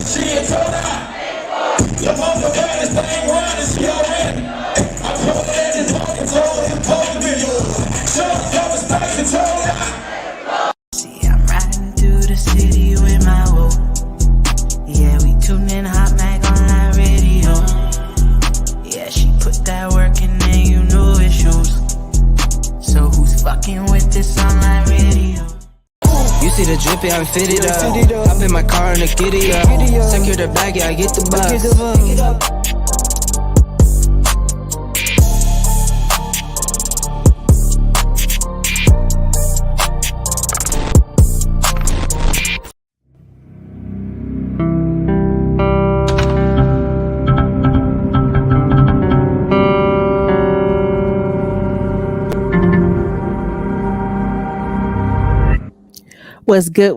She ain't told out. Your mama got this thing running, she already. I pulled that and talking, told him, told the video. Show the cover stacks and told out. See, I'm riding through the city with my woe. Yeah, we tuned in Hot Mag Online Radio. Yeah, she put that work in there, you know it shows. So who's fucking with this online radio? You see the drippy, I'm fitted up. Hop in my car and the giddy up. Secure the bag, yeah, I get the bus. What's good,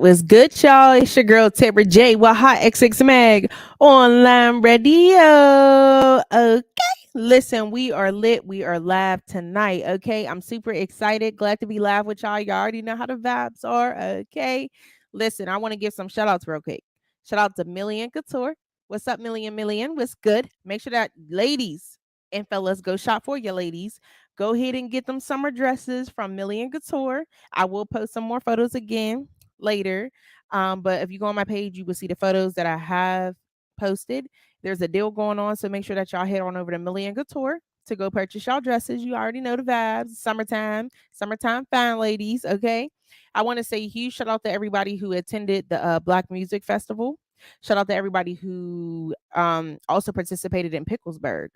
y'all? It's your girl, Tara J, with HotxXMag Online Radio. Okay, listen, we are lit. We are live tonight, okay? I'm super excited. Glad to be live with y'all. Y'all already know how the vibes are, okay? Listen, I want to give some shout-outs real quick. Shout out to Million Couture. What's up, Million? What's good? Make sure that ladies and fellas, go shop for your ladies. Go ahead and get them summer dresses from Million Couture. I will post some more photos again later. But if you go on my page, you will see the photos that I have posted. There's a deal going on, so make sure that y'all head on over to Million Couture to go purchase y'all dresses. You already know the vibes. Summertime fine, ladies. Okay. I want to say a huge shout out to everybody who attended the Black Music Festival. Shout out to everybody who also participated in Picklesburg.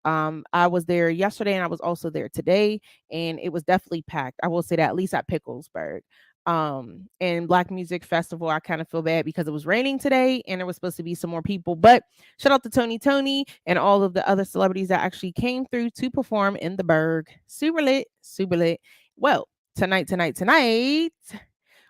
I was there yesterday and I was also there today, and it was definitely packed. I will say that, at least at Picklesburg. And Black Music Festival, I kind of feel bad because it was raining today and there was supposed to be some more people, but shout out to Tony and all of the other celebrities that actually came through to perform in the Berg. Super lit. Well, tonight,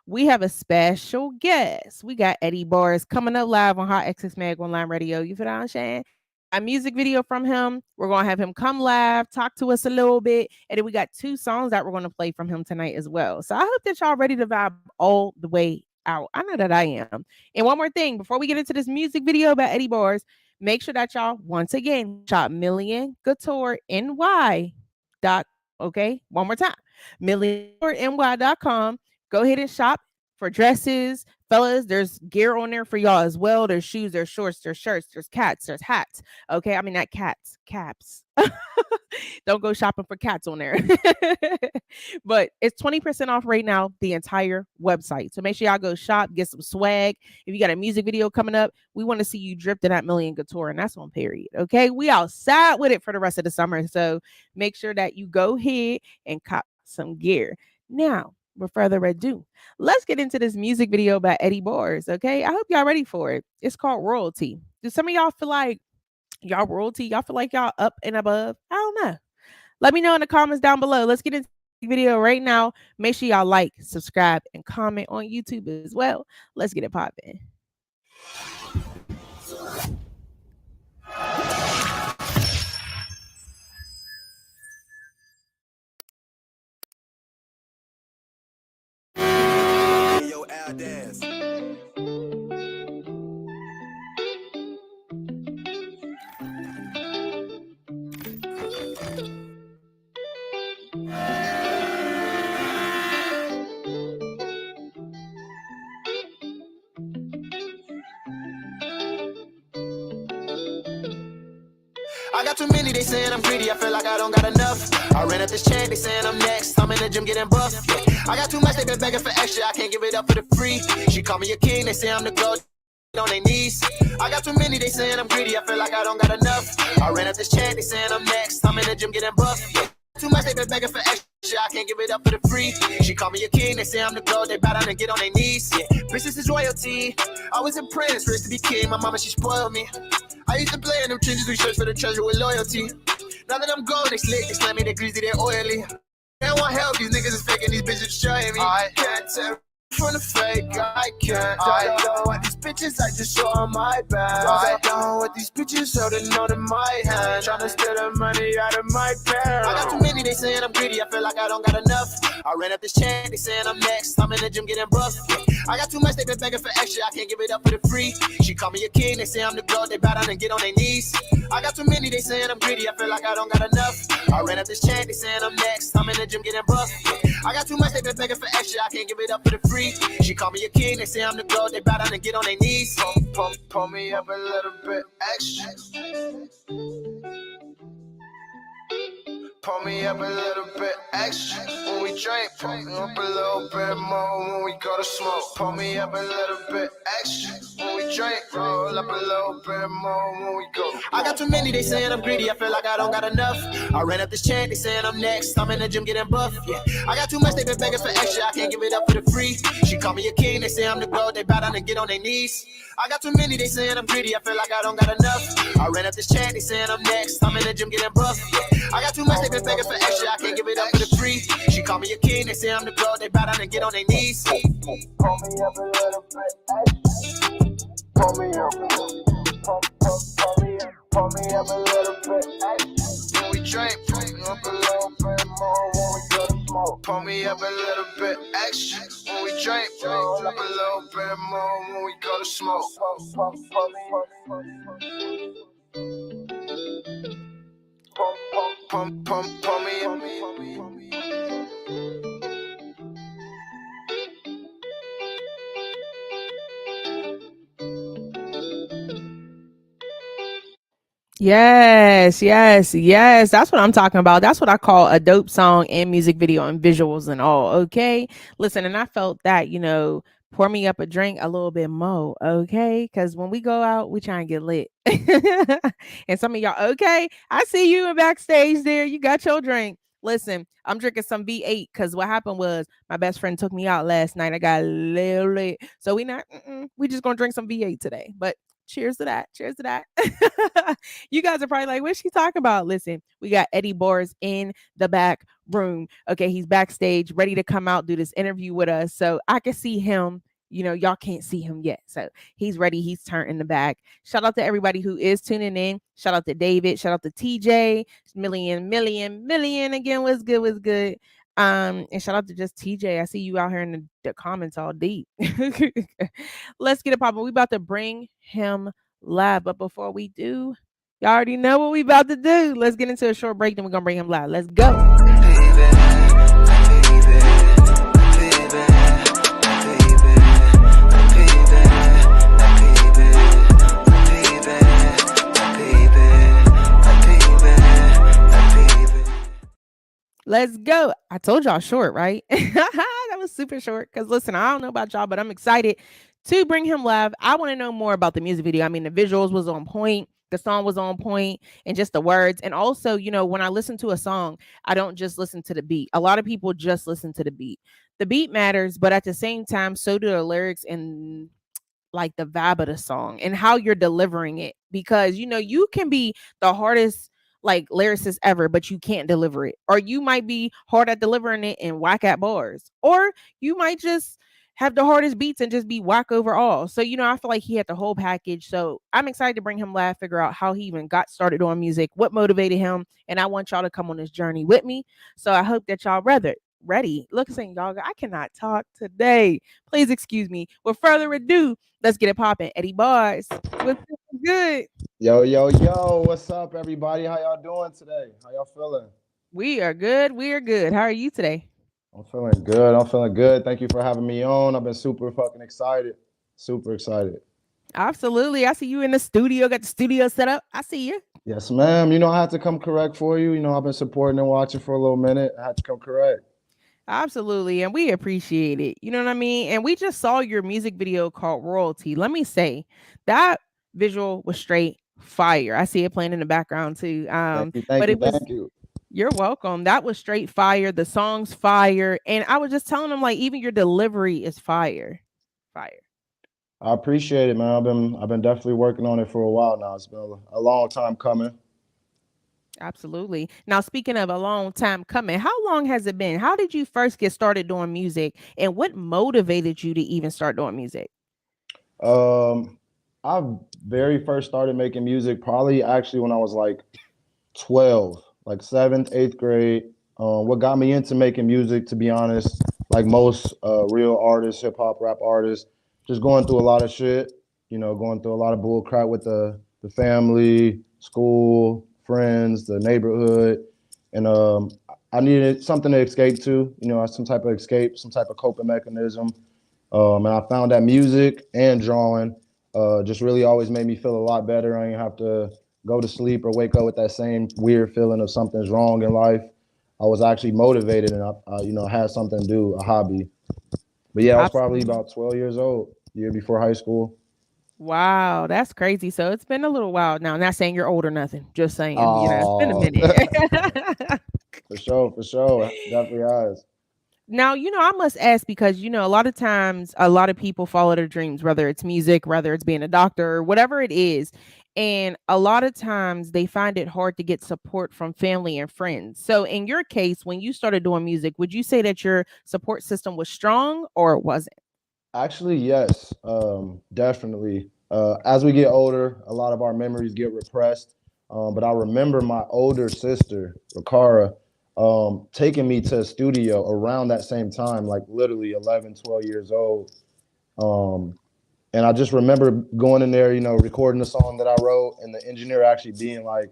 we have a special guest. We got Eddie Bars coming up live on HotxXMag Online Radio. You feel what I'm saying? A music video from him. We're going to have him come live, talk to us a little bit. And then we got 2 songs that we're going to play from him tonight as well. So I hope that y'all ready to vibe all the way out. I know that I am. And one more thing, before we get into this music video about Eddie Bars, make sure that y'all, once again, shop MillionCoutureNY. Okay, one more time. MillionCoutureNY.com. Go ahead and shop for dresses. Fellas, there's gear on there for y'all as well. There's shoes, there's shorts, there's shirts, there's cats, there's hats. Okay, I mean, not cats, caps. Don't go shopping for cats on there. But it's 20% off right now, the entire website. So make sure y'all go shop, get some swag. If you got a music video coming up, we want to see you dripped in that Million Couture, and that's on period. Okay, we outside with it for the rest of the summer. So make sure that you go ahead and cop some gear. Now, with further ado, let's get into this music video by Eddie Bars. Okay, I hope y'all ready for it. It's called Royalty. Do some of y'all feel like y'all royalty? Y'all feel like y'all up and above? I don't know. Let me know in the comments down below. Let's get into the video right now. Make sure y'all like, subscribe, and comment on YouTube as well. Let's get it popping. Dance. I got too many, they saying I'm greedy, I feel like I don't got enough. I ran up this check, they saying I'm next, I'm in the gym getting buff. Yeah. I got too much, they been begging for extra, I can't give it up for the free. She call me a king, they say I'm the gold on their knees. I got too many, they saying I'm greedy, I feel like I don't got enough. I ran up this check, they saying I'm next, I'm in the gym getting buff. Yeah. Too much, they been begging for extra, I can't give it up for the free. She call me a king, they say I'm the gold, they bow down and get on their knees. Yeah. Princess is royalty, I was a prince, raised to be king, my mama, she spoiled me. I used to play in them trenches, we search for the treasure with loyalty. Now that I'm gone, they slick, they slimy, they greasy, they oily. They don't want help, these niggas is faking, these bitches destroying me. I can't tell from the fake, I can't. I don't know what these bitches, I just show on my back. I don't know what these bitches holding on in my hand. Tryna steal the money out of my parents. I got too many, they saying I'm greedy, I feel like I don't got enough. I ran up this check, they saying I'm next. I'm in the gym getting buff. I got too much, they been begging for extra. I can't give it up for the free. She call me a king, they say I'm the goat. They bow down and get on their knees. I got too many, they saying I'm greedy. I feel like I don't got enough. I ran up this check, they saying I'm next. I'm in the gym getting buff. I got too much, they been begging for extra. I can't give it up for the free. She call me a king, they say I'm the goat. They bow down and get on their knees. Pull me up a little bit extra. Pull me up a little bit extra when we drink. Pull me up a little bit more when we go to smoke. Pull me up a little bit extra when we drink. Roll up a little bit more when we go. I got too many, they saying I'm greedy. I feel like I don't got enough. I ran up this check, they saying I'm next. I'm in the gym getting buff. Yeah, I got too much, they been begging for extra. I can't give it up for the free. She call me a king, they say I'm the goat. They bow down and get on their knees. I got too many, they saying I'm greedy. I feel like I don't got enough. I ran up this check, they saying I'm next. I'm in the gym getting buff. Yeah, I got too much, they been begging for extra. I can't give it up for the free. She call me a king, they say I'm the goat. They bow down and get on their knees. Pull me up a little bit extra. Pull me up a little bit. Pull me up a little bit extra. When we drink, pull me up a little bit more when we go to smoke. Pull me up a little bit extra. When we drink, pull me up a little bit more when we go to smoke. Pull me up. Yes, yes, yes. That's what I'm talking about. That's what I call a dope song and music video and visuals and all. Okay. Listen, and I felt that, pour me up a drink a little bit more. Okay. Because when we go out, we try and get lit. And some of y'all, okay, I see you in backstage there. You got your drink. Listen, I'm drinking some V8 because what happened was my best friend took me out last night. I got a little lit. So we just going to drink some V8 today. But cheers to that. Cheers to that. You guys are probably like, what's she talking about? Listen, we got Eddie Boris in the back room. Okay, he's backstage, ready to come out, do this interview with us. So I can see him. Y'all can't see him yet. So he's ready. He's turned in the back. Shout out to everybody who is tuning in. Shout out to David. Shout out to TJ. Million again. What's good? What's good? And shout out to just TJ. I see you out here in the comments all deep. Let's get it popping. We about to bring him live. But before we do, y'all already know what we about to do. Let's get into a short break, then we're gonna bring him live. Let's go. Let's go. I told y'all short, right? That was super short. Because listen, I don't know about y'all, but I'm excited to bring him live. I want to know more about the music video. I mean, the visuals was on point. The song was on point, and just the words. And also, when I listen to a song, I don't just listen to the beat. A lot of people just listen to the beat. The beat matters, but at the same time, so do the lyrics and like the vibe of the song and how you're delivering it. Because, you can be the hardest like lyricist ever, but you can't deliver it. Or you might be hard at delivering it and whack at bars. Or you might just have the hardest beats and just be whack overall. So, I feel like he had the whole package. So I'm excited to bring him live, figure out how he even got started on music, what motivated him. And I want y'all to come on this journey with me. So I hope that y'all ready. Look, saying y'all, I cannot talk today. Please excuse me. With further ado, let's get it popping. Eddie Bars, what's good? Yo, what's up, everybody? How y'all doing today? How y'all feeling? We are good. How are you today? I'm feeling good. Thank you for having me on. I've been super fucking excited. Super excited. Absolutely. I see you in the studio. Got the studio set up. I see you. Yes, ma'am. I had to come correct for you. I've been supporting and watching for a little minute. I had to come correct. Absolutely. And we appreciate it. You know what I mean? And we just saw your music video called Royalty. Let me say that visual was straight fire. I see it playing in the background too. Thank you. You're welcome. That was straight fire. The song's fire. And I was just telling them, like, even your delivery is fire. Fire. I appreciate it, man. I've been definitely working on it for a while now. It's been a long time coming. Absolutely. Now, speaking of a long time coming, how long has it been? How did you first get started doing music, and what motivated you to even start doing music? I very first started making music probably actually when I was like 12, like 7th, 8th grade. What got me into making music, to be honest, like most real artists, hip hop, rap artists, just going through a lot of shit. You know, going through a lot of bull crap with the family, school, friends, the neighborhood, and I needed something to escape to. You know, some type of escape, some type of coping mechanism. And I found that music and drawing just really always made me feel a lot better. I didn't have to go to sleep or wake up with that same weird feeling of something's wrong in life. I was actually motivated and you know, had something to do, a hobby. But yeah, I was probably Absolutely. about 12 years old, year before high school. Wow, that's crazy. So it's been a little while now. Not saying you're old or nothing. Just saying, it's been a Oh, minute. for sure, definitely has. Now, I must ask because, a lot of times, a lot of people follow their dreams, whether it's music, whether it's being a doctor, whatever it is. And a lot of times they find it hard to get support from family and friends. So, in your case, when you started doing music, would you say that your support system was strong or it wasn't? Actually, yes, definitely. As we get older, a lot of our memories get repressed. But I remember my older sister, Rikara, taking me to a studio around that same time, like literally 11, 12 years old. Um, and I just remember going in there, you know, recording the song that I wrote, and the engineer actually being like,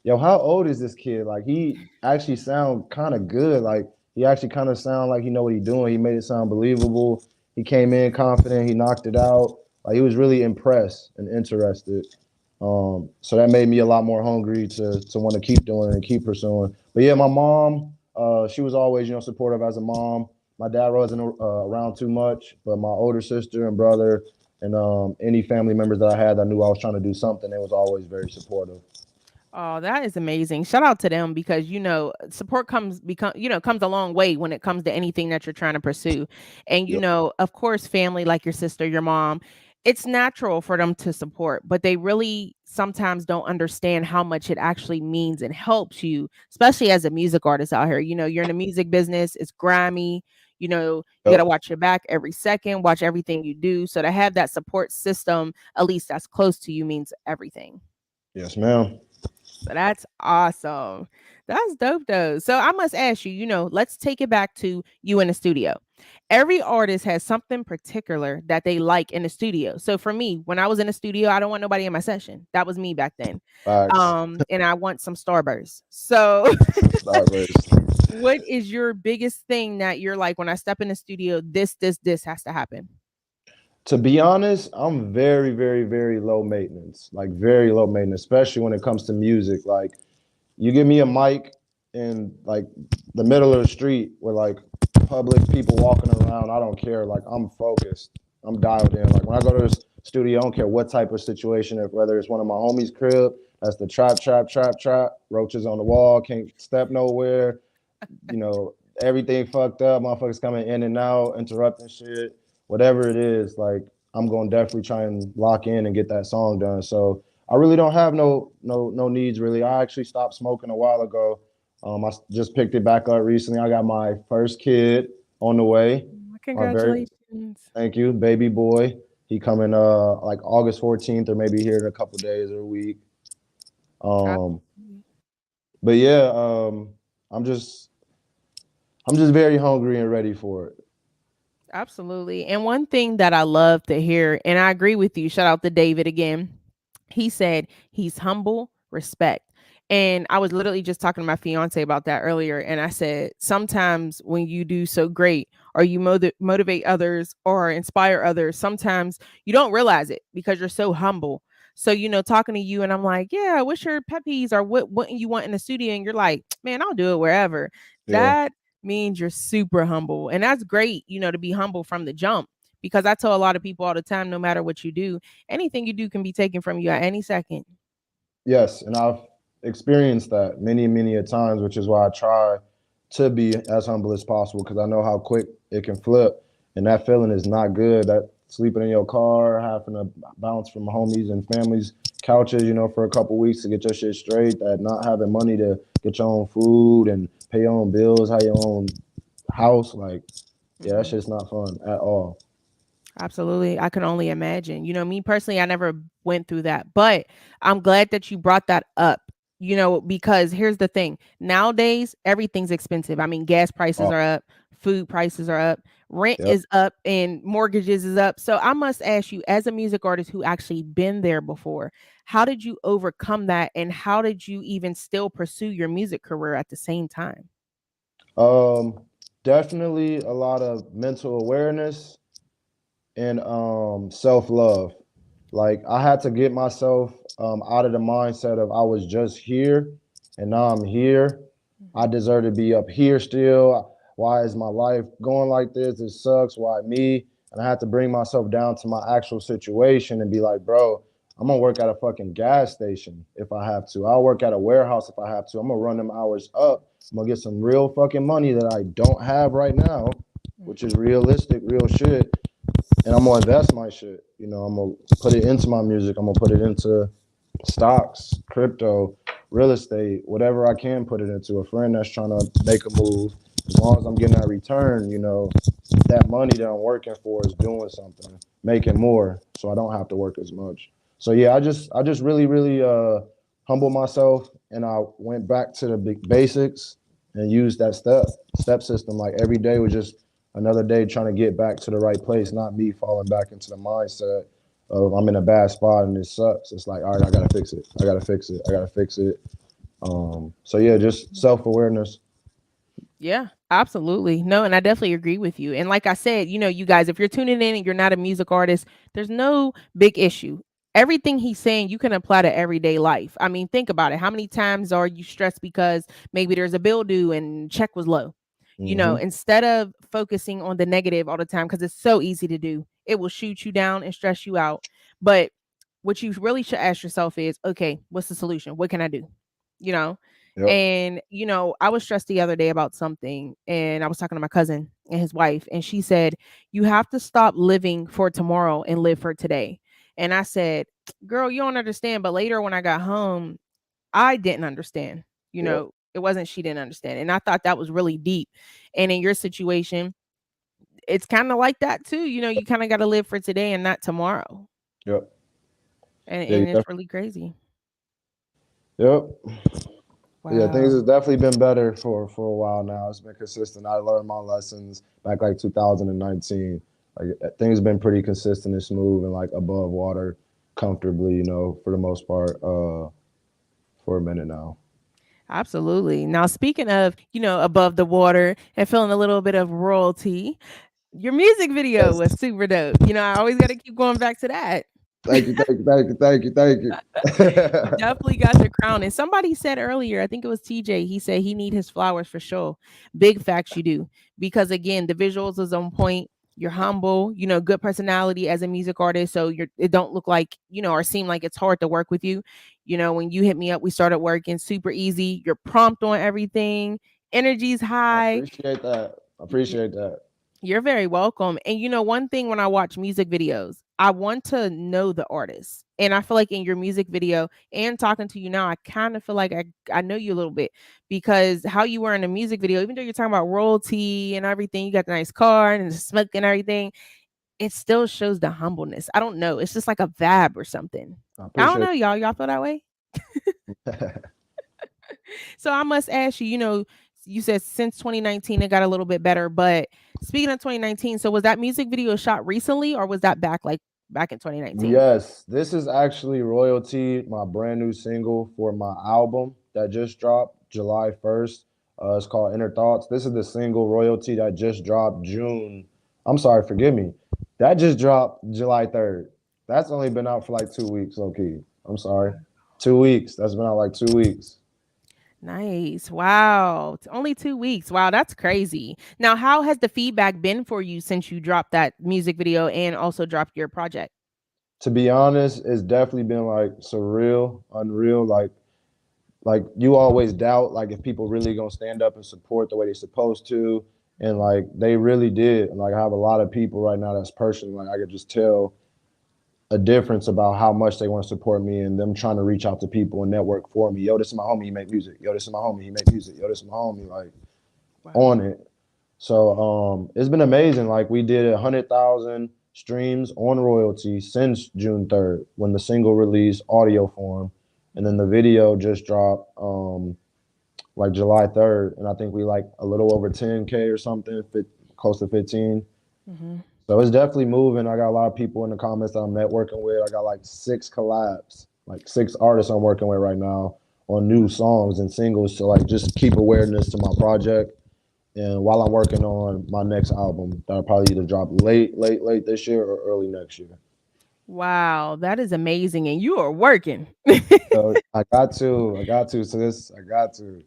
"Yo, how old is this kid? Like, he actually sound kind of good. Like, he actually kind of sound like he know what he doing. He made it sound believable. He came in confident. He knocked it out. Like, he was really impressed and interested. So that made me a lot more hungry to want to keep doing it and keep pursuing. But yeah, my mom, she was always, you know, supportive as a mom. My dad wasn't around too much, but my older sister and brother and any family members that I had that knew I was trying to do something, they was always very supportive. Oh, that is amazing. Shout out to them because support comes a long way when it comes to anything that you're trying to pursue. And Yep. of course, family like your sister, your mom, it's natural for them to support, but they really sometimes don't understand how much it actually means and helps you, especially as a music artist out here. You're in the music business, it's grimy, you got Yep. to watch your back every second, watch everything you do. So to have that support system, at least that's close to you, means everything. Yes, ma'am. So that's awesome. That's dope though. So I must ask you, let's take it back to you in the studio. Every artist has something particular that they like in the studio. So for me, when I was in the studio, I don't want nobody in my session. That was me back then. Facts. And I want some Starburst. So Starburst. what is your biggest thing that you're like when I step in the studio, this has to happen? To be honest, I'm very, very, very low maintenance. Like very low maintenance, especially when it comes to music. Like you give me a mic in like the middle of the street with like public people walking around, I don't care. Like I'm focused. I'm dialed in. Like when I go to the studio, I don't care what type of situation, if whether it's one of my homies' crib, that's the trap, roaches on the wall, can't step nowhere, you know, everything fucked up, motherfuckers coming in and out, interrupting shit, whatever it is, like I'm gonna definitely try and lock in and get that song done. So I really don't have no needs really. I actually stopped smoking a while ago. I just picked it back up recently. I got my first kid on the way. My very Congratulations. thank you, baby boy. He coming like August 14th or maybe here in a couple days or a week. Um, Absolutely. but yeah, I'm just I'm just very hungry and ready for it. Absolutely. And one thing that I love to hear, and I agree with you, shout out to David again. He said he's humble, respect. And I was literally just talking to my fiance about that earlier. And I said, sometimes when you do so great or you motivate others or inspire others, sometimes you don't realize it because you're so humble. So, talking to you and I'm like, yeah, what's your pet peeves or what you want in the studio? And you're like, man, I'll do it wherever. Yeah. That means you're super humble. And that's great, to be humble from the jump. Because I tell a lot of people all the time, no matter what you do, anything you do can be taken from you at any second. Yes, and I've experienced that many, many a times, which is why I try to be as humble as possible because I know how quick it can flip, and that feeling is not good. That sleeping in your car, having to bounce from homies and families' couches, you know, for a couple weeks to get your shit straight. That not having money to get your own food and pay your own bills, have your own house, like yeah, that Mhm. shit's not fun at all. Absolutely. I can only imagine. Me personally, I never went through that, but I'm glad that you brought that up. because here's the thing. Nowadays, everything's expensive. I mean, gas prices Oh, are up, food prices are up, rent yep. is up, and mortgages is up. So I must ask you, as a music artist who actually been there before, how did you overcome that, and how did you even still pursue your music career at the same time? Um, Definitely a lot of mental awareness and self-love. Like I had to get myself out of the mindset of I was just here and now I'm here. I Mhm. deserve to be up here still. Why is my life going like this? It sucks. Why me? And I had to bring myself down to my actual situation and be like, bro, I'm gonna work at a fucking gas station if I have to. I'll work at a warehouse if I have to. I'm gonna run them hours up. I'm gonna get some real fucking money that I don't have right now, which is realistic, real shit, and I'm gonna invest my shit. I'm gonna put it into my music. I'm gonna put it into stocks, crypto, real estate, whatever I can put it into. A friend that's trying to make a move. As long as I'm getting that return, that money that I'm working for is doing something, making more, so I don't have to work as much. So yeah, I just really, really humbled myself, and I went back to the big basics and used that step system. Like every day was just another day trying to get back to the right place, not me falling back into the mindset of I'm in a bad spot and it sucks. It's like, all right, I gotta fix it. I gotta fix it. I gotta fix it. So yeah, just self awareness. Yeah, absolutely. No, and I definitely agree with you. And like I said, you guys, if you're tuning in and you're not a music artist, there's no big issue. Everything he's saying you can apply to everyday life. I mean, think about it. How many times are you stressed because maybe there's a bill due and check was low? Hmm. Instead of focusing on the negative all the time, because it's so easy to do, it will shoot you down and stress you out. But what you really should ask yourself is, okay, what's the solution? What can I do? You know, Yep. and, I was stressed the other day about something, and I was talking to my cousin and his wife, and she said, "You have to stop living for tomorrow and live for today." And I said, "Girl, you don't understand." But later when I got home, I didn't understand. Yep. It wasn't she didn't understand. And I thought that was really deep. And in your situation, it's kind of like that too. You kind of got to live for today and not tomorrow. Yep. And, Yeah. and it's really crazy. Yep. Yeah. Things has Wow. definitely been better for a while now. It's been consistent. I learned my lessons back like 2019. Like things been pretty consistent and smooth and like above water comfortably. For the most part. For a minute now. Absolutely. Now, speaking of, above the water and feeling a little bit of royalty, your music video Yes. was super dope. I always got to keep going back to that. Thank you. Thank you. Thank you. Thank you. Thank You you. definitely got your crown. And somebody said earlier, I think it was TJ, he said he need his flowers for sure. Big facts you do. Because again, the visuals is on point. You're humble, good personality as a music artist. So it don't look like, or seem like it's hard to work with you. When you hit me up, we started working super easy. You're prompt on everything. Energy's I high. appreciate that. I appreciate that. You're very welcome. And one thing when I watch music videos, I want to know the artist. And I feel like in your music video and talking to you now, I kind of feel like I know you a little bit because how you were in the music video, even though you're talking about royalty and everything, you got the nice car and the smoke and everything, it still shows the humbleness. I don't know. It's just like a vibe or something. I I don't appreciate know, y'all. Y'all feel that way? that. So I must ask you, you said since 2019 it got a little bit better, but speaking of 2019, so was that music video shot recently or was that back in 2019? Yes, this is actually Royalty, my brand new single for my album that just dropped July 1st. It's called Inner Thoughts. This is the single Royalty that just dropped June. I'm sorry, forgive me. That just dropped July 3rd. That's only been out for like 2 weeks, okay. I'm sorry. 2 weeks. That's been out like 2 weeks. Nice. Wow. It's only 2 weeks. Wow, that's crazy. Now, how has the feedback been for you since you dropped that music video and also dropped your project? To be honest, it's definitely been like surreal, unreal. Like you always doubt like if people really gonna stand up and support the way they're supposed to, and like they really did. And like I have a lot of people right now that's personal. Like I could just tell a difference about how much they want to support me and them trying to reach out to people and network for me. Yo, this is my homie. He make music. Yo, this is my homie. He make music. Yo, this is my homie. Like Wow. on it. So it's been amazing. Like we did 100,000 streams on Royalty since June 3rd when the single released audio form. And then the video just dropped like July 3rd, and I think we like a little over 10K or something, close to 15. Mhm. So it's definitely moving. I got a lot of people in the comments that I'm networking with. I got like 6 collabs, like 6 artists I'm working with right now on new songs and singles to like just keep awareness to my project. And while I'm working on my next album, that'll probably either drop late this year or early next year. Wow, that is amazing, and you are working. So I got to, sis. I got to.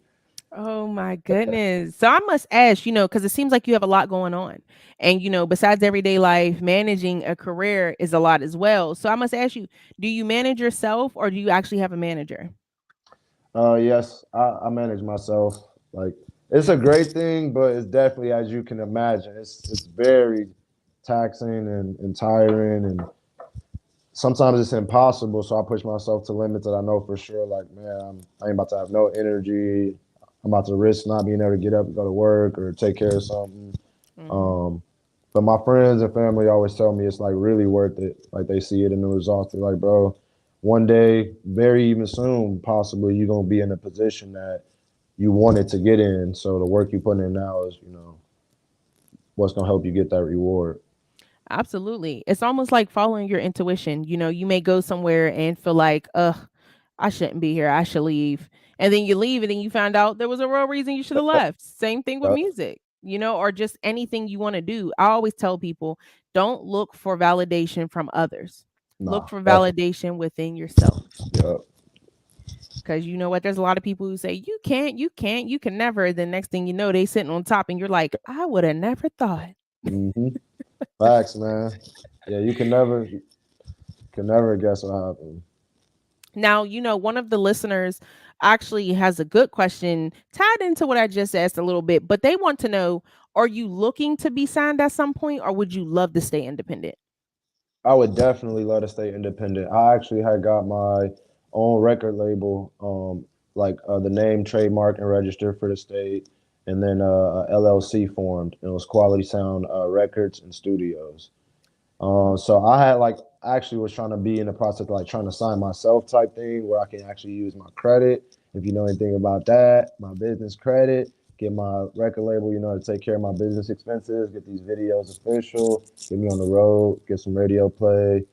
Oh my goodness. So I must ask, because it seems like you have a lot going on. And, besides everyday life, managing a career is a lot as well. So I must ask you, do you manage yourself or do you actually have a manager? Yes, I manage myself. Like it's a great thing, but it's definitely, as you can imagine, it's very taxing and tiring, and sometimes it's impossible. So I push myself to limits that I know for sure. Like, man, I ain't about to have no energy. I'm about to risk not being able to get up and go to work or take care of something. Mhm. Um, but my friends and family always tell me it's like really worth it. Like they see it in the results. They're like, bro, one day, very even soon, possibly you're gonna be in a position that you wanted to get in. So the work you put in now is, what's gonna help you get that reward. Absolutely. It's almost like following your intuition. You may go somewhere and feel like, ugh, I shouldn't be here. I should leave. And then you leave and then you find out there was a real reason you should have left. Same thing with Yep. music, or just anything you want to do. I always tell people don't look for validation from others, look Nah, for definitely. validation within yourself. Yep. Because you know what? There's a lot of people who say, you can never. The next thing you know, they sitting on top and you're like, I would have never thought. Mm-hmm. Facts, man. Yeah, you can never guess what happened. Now, one of the listeners actually has a good question tied into what I just asked a little bit, but they want to know, are you looking to be signed at some point or would you love to stay independent? I would definitely love to stay independent. I actually had got my own record label, like the name, trademark, and register for the state, and then a LLC formed. And it was Quality Sound Records and Studios. So I had like actually was trying to be in the process of like trying to sign myself type thing where I can actually use my credit. If you know anything about that, my business credit, get my record label, to take care of my business expenses, get these videos official, get me on the road, get some radio play,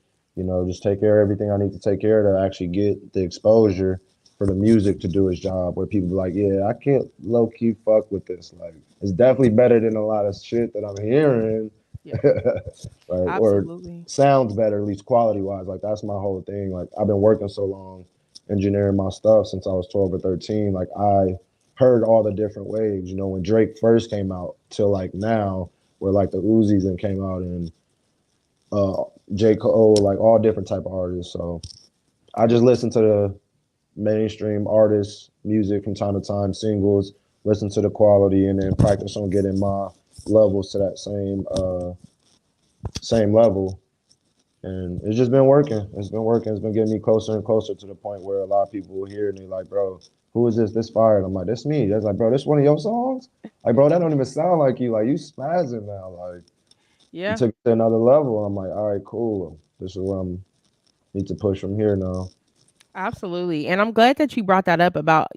just take care of everything I need to take care of to actually get the exposure for the music to do its job where people be like, yeah, I can't low key fuck with this. Like it's definitely better than a lot of shit that I'm hearing. Yeah, Right? Or absolutely. sounds better, at least quality wise. Like that's my whole thing. Like I've been working so long engineering my stuff since I was 12 or 13. Like I heard all the different waves, when Drake first came out till like now, where like the Uzis and came out and uh J. Cole, like all different type of artists. So I just listen to the mainstream artists' music from time to time, singles, listen to the quality and then practice on getting my levels to that same level. And it's just been working. It's been working. It's been getting me closer and closer to the point where a lot of people will hear and they're like, bro, who is this? This fire. And I'm like, that's me. That's like, bro, this one of your songs? Like, bro, that don't even sound like you. Like, you spazzing now. Like, you Yeah. took it to another level. I'm like, all right, cool. This is where I'm need to push from here now. Absolutely. And I'm glad that you brought that up about,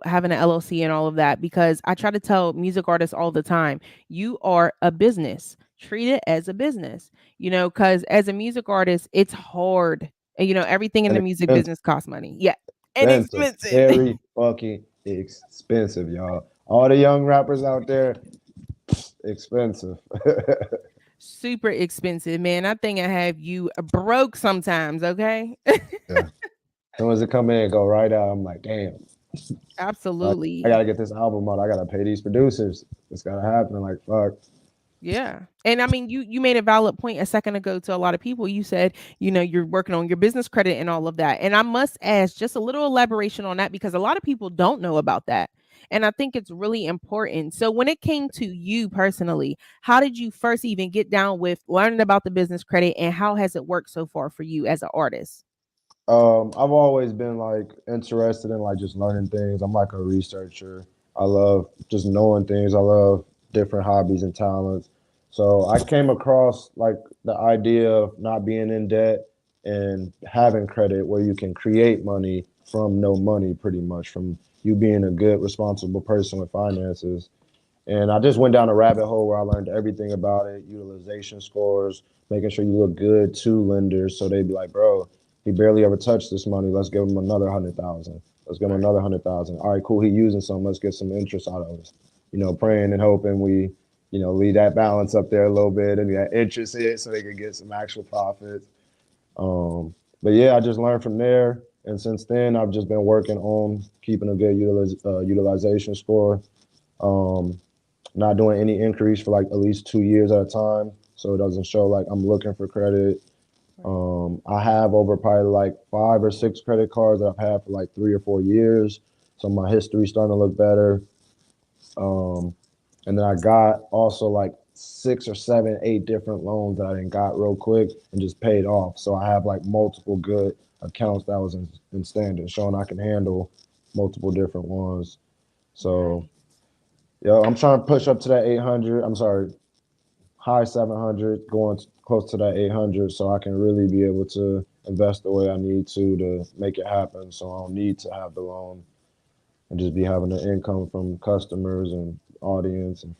having an LLC and all of that because I try to tell music artists all the time, you are a business. Treat it as a business, because as a music artist, it's hard. And, everything in And the music expensive, business costs money. Yeah. And expensive, expensive. very fucking expensive, y'all. All the young rappers out there, expensive. Super expensive, man. I think I have you broke sometimes, okay? Yeah. As soon as it come in, go right out. I'm like, damn. Like, I Absolutely. gotta get this album out. I gotta pay these producers. It's gotta happen. Like, fuck. Yeah. And I mean, you made a valid point a second ago to a lot of people. You said, you're working on your business credit and all of that. And I must ask just a little elaboration on that because a lot of people don't know about that. And I think it's really important. So when it came to you personally, how did you first even get down with learning about the business credit and how has it worked so far for you as an artist? I've always been like interested in like just learning things. I'm like a researcher. I love just knowing things. I love different hobbies and talents. So I came across like the idea of not being in debt and having credit where you can create money from no money, pretty much, from you being a good, responsible person with finances. And I just went down a rabbit hole where I learned everything about it, utilization scores, making sure you look good to lenders. So they'd be like, bro, he barely ever touched this money. Let's give him another 100,000. Let's give him Right. another 100,000. All right, cool. He using some. Let's get some interest out of it. Praying and hoping we, leave that balance up there a little bit and that interest hit so they could get some actual profits. But yeah, I just learned from there. And since then, I've just been working on keeping a good utilization score. Um, Not doing any increase for like at least 2 years at a time, so it doesn't show like I'm looking for credit. Right. I have over probably like 5 or 6 credit cards that I've had for like 3 or 4 years, so my history's starting to look better. Um, and then I got also like 6 or 7, 8 different loans that I didn't got real quick and just paid off. So I have like multiple good accounts that was in standing, showing I can handle multiple different ones. So Nice. yeah, I'm trying to push up to that 800. I'm sorry, high 700, going close to that 800, so I can really be able to invest the way I need to make it happen. So I don't need to have the loan and just be having the income from customers and audience and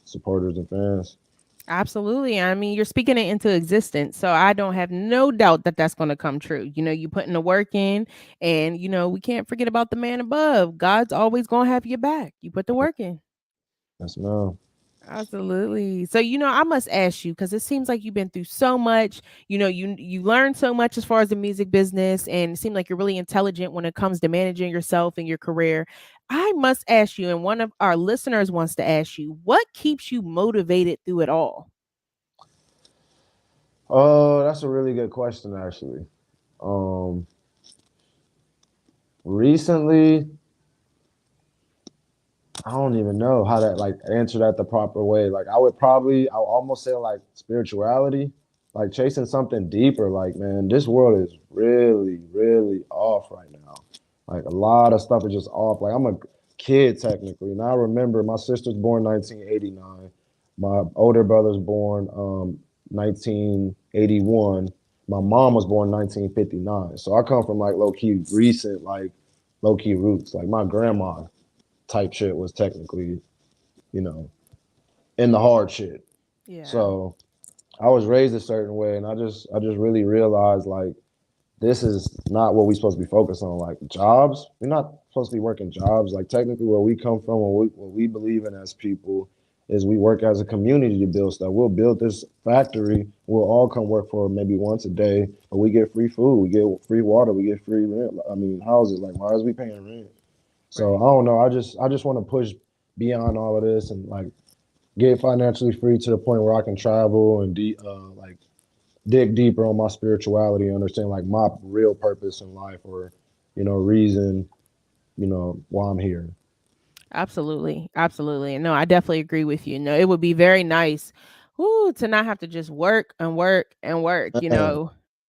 supporters and fans. Absolutely. I mean, you're speaking it into existence. So I don't have no doubt that that's going to come true. You putting the work in, and, we can't forget about the man above. God's always going to have your back. You put the work in. Yes, ma'am. Absolutely. So, I must ask you, because it seems like you've been through so much. You learned so much as far as the music business, and it seemed like you're really intelligent when it comes to managing yourself and your career. I must ask you, and one of our listeners wants to ask you, what keeps you motivated through it all? Oh, that's a really good question, actually. Um, Recently, I don't even know how to like answer that the proper way. Like I'll almost say like spirituality, like chasing something deeper. Like, man, this world is really, really off right now. Like a lot of stuff is just off. Like I'm a kid technically. And I remember my sister's born 1989. My older brother's born 1981. My mom was born 1959. So I come from like low key recent, like low key roots. Like my grandma type shit was technically, you know, in the hard shit. Yeah. So I was raised a certain way, and I just really realized like this is not what we're supposed to be focused on. Like jobs, we're not supposed to be working jobs. Like technically, where we come from, what we believe in as people is we work as a community to build stuff. We'll build this factory. We'll all come work for maybe once a day, but we get free food, we get free water, we get free rent. I mean, houses. Like, why is we paying rent? So I Right. don't know. I just want to push beyond all of this and like get financially free to the point where I can travel and like dig deeper on my spirituality and understand like my real purpose in life or reason why I'm here. Absolutely. Absolutely. And no, I definitely agree with you. No, it would be very nice, to not have to just work and work and work. Man,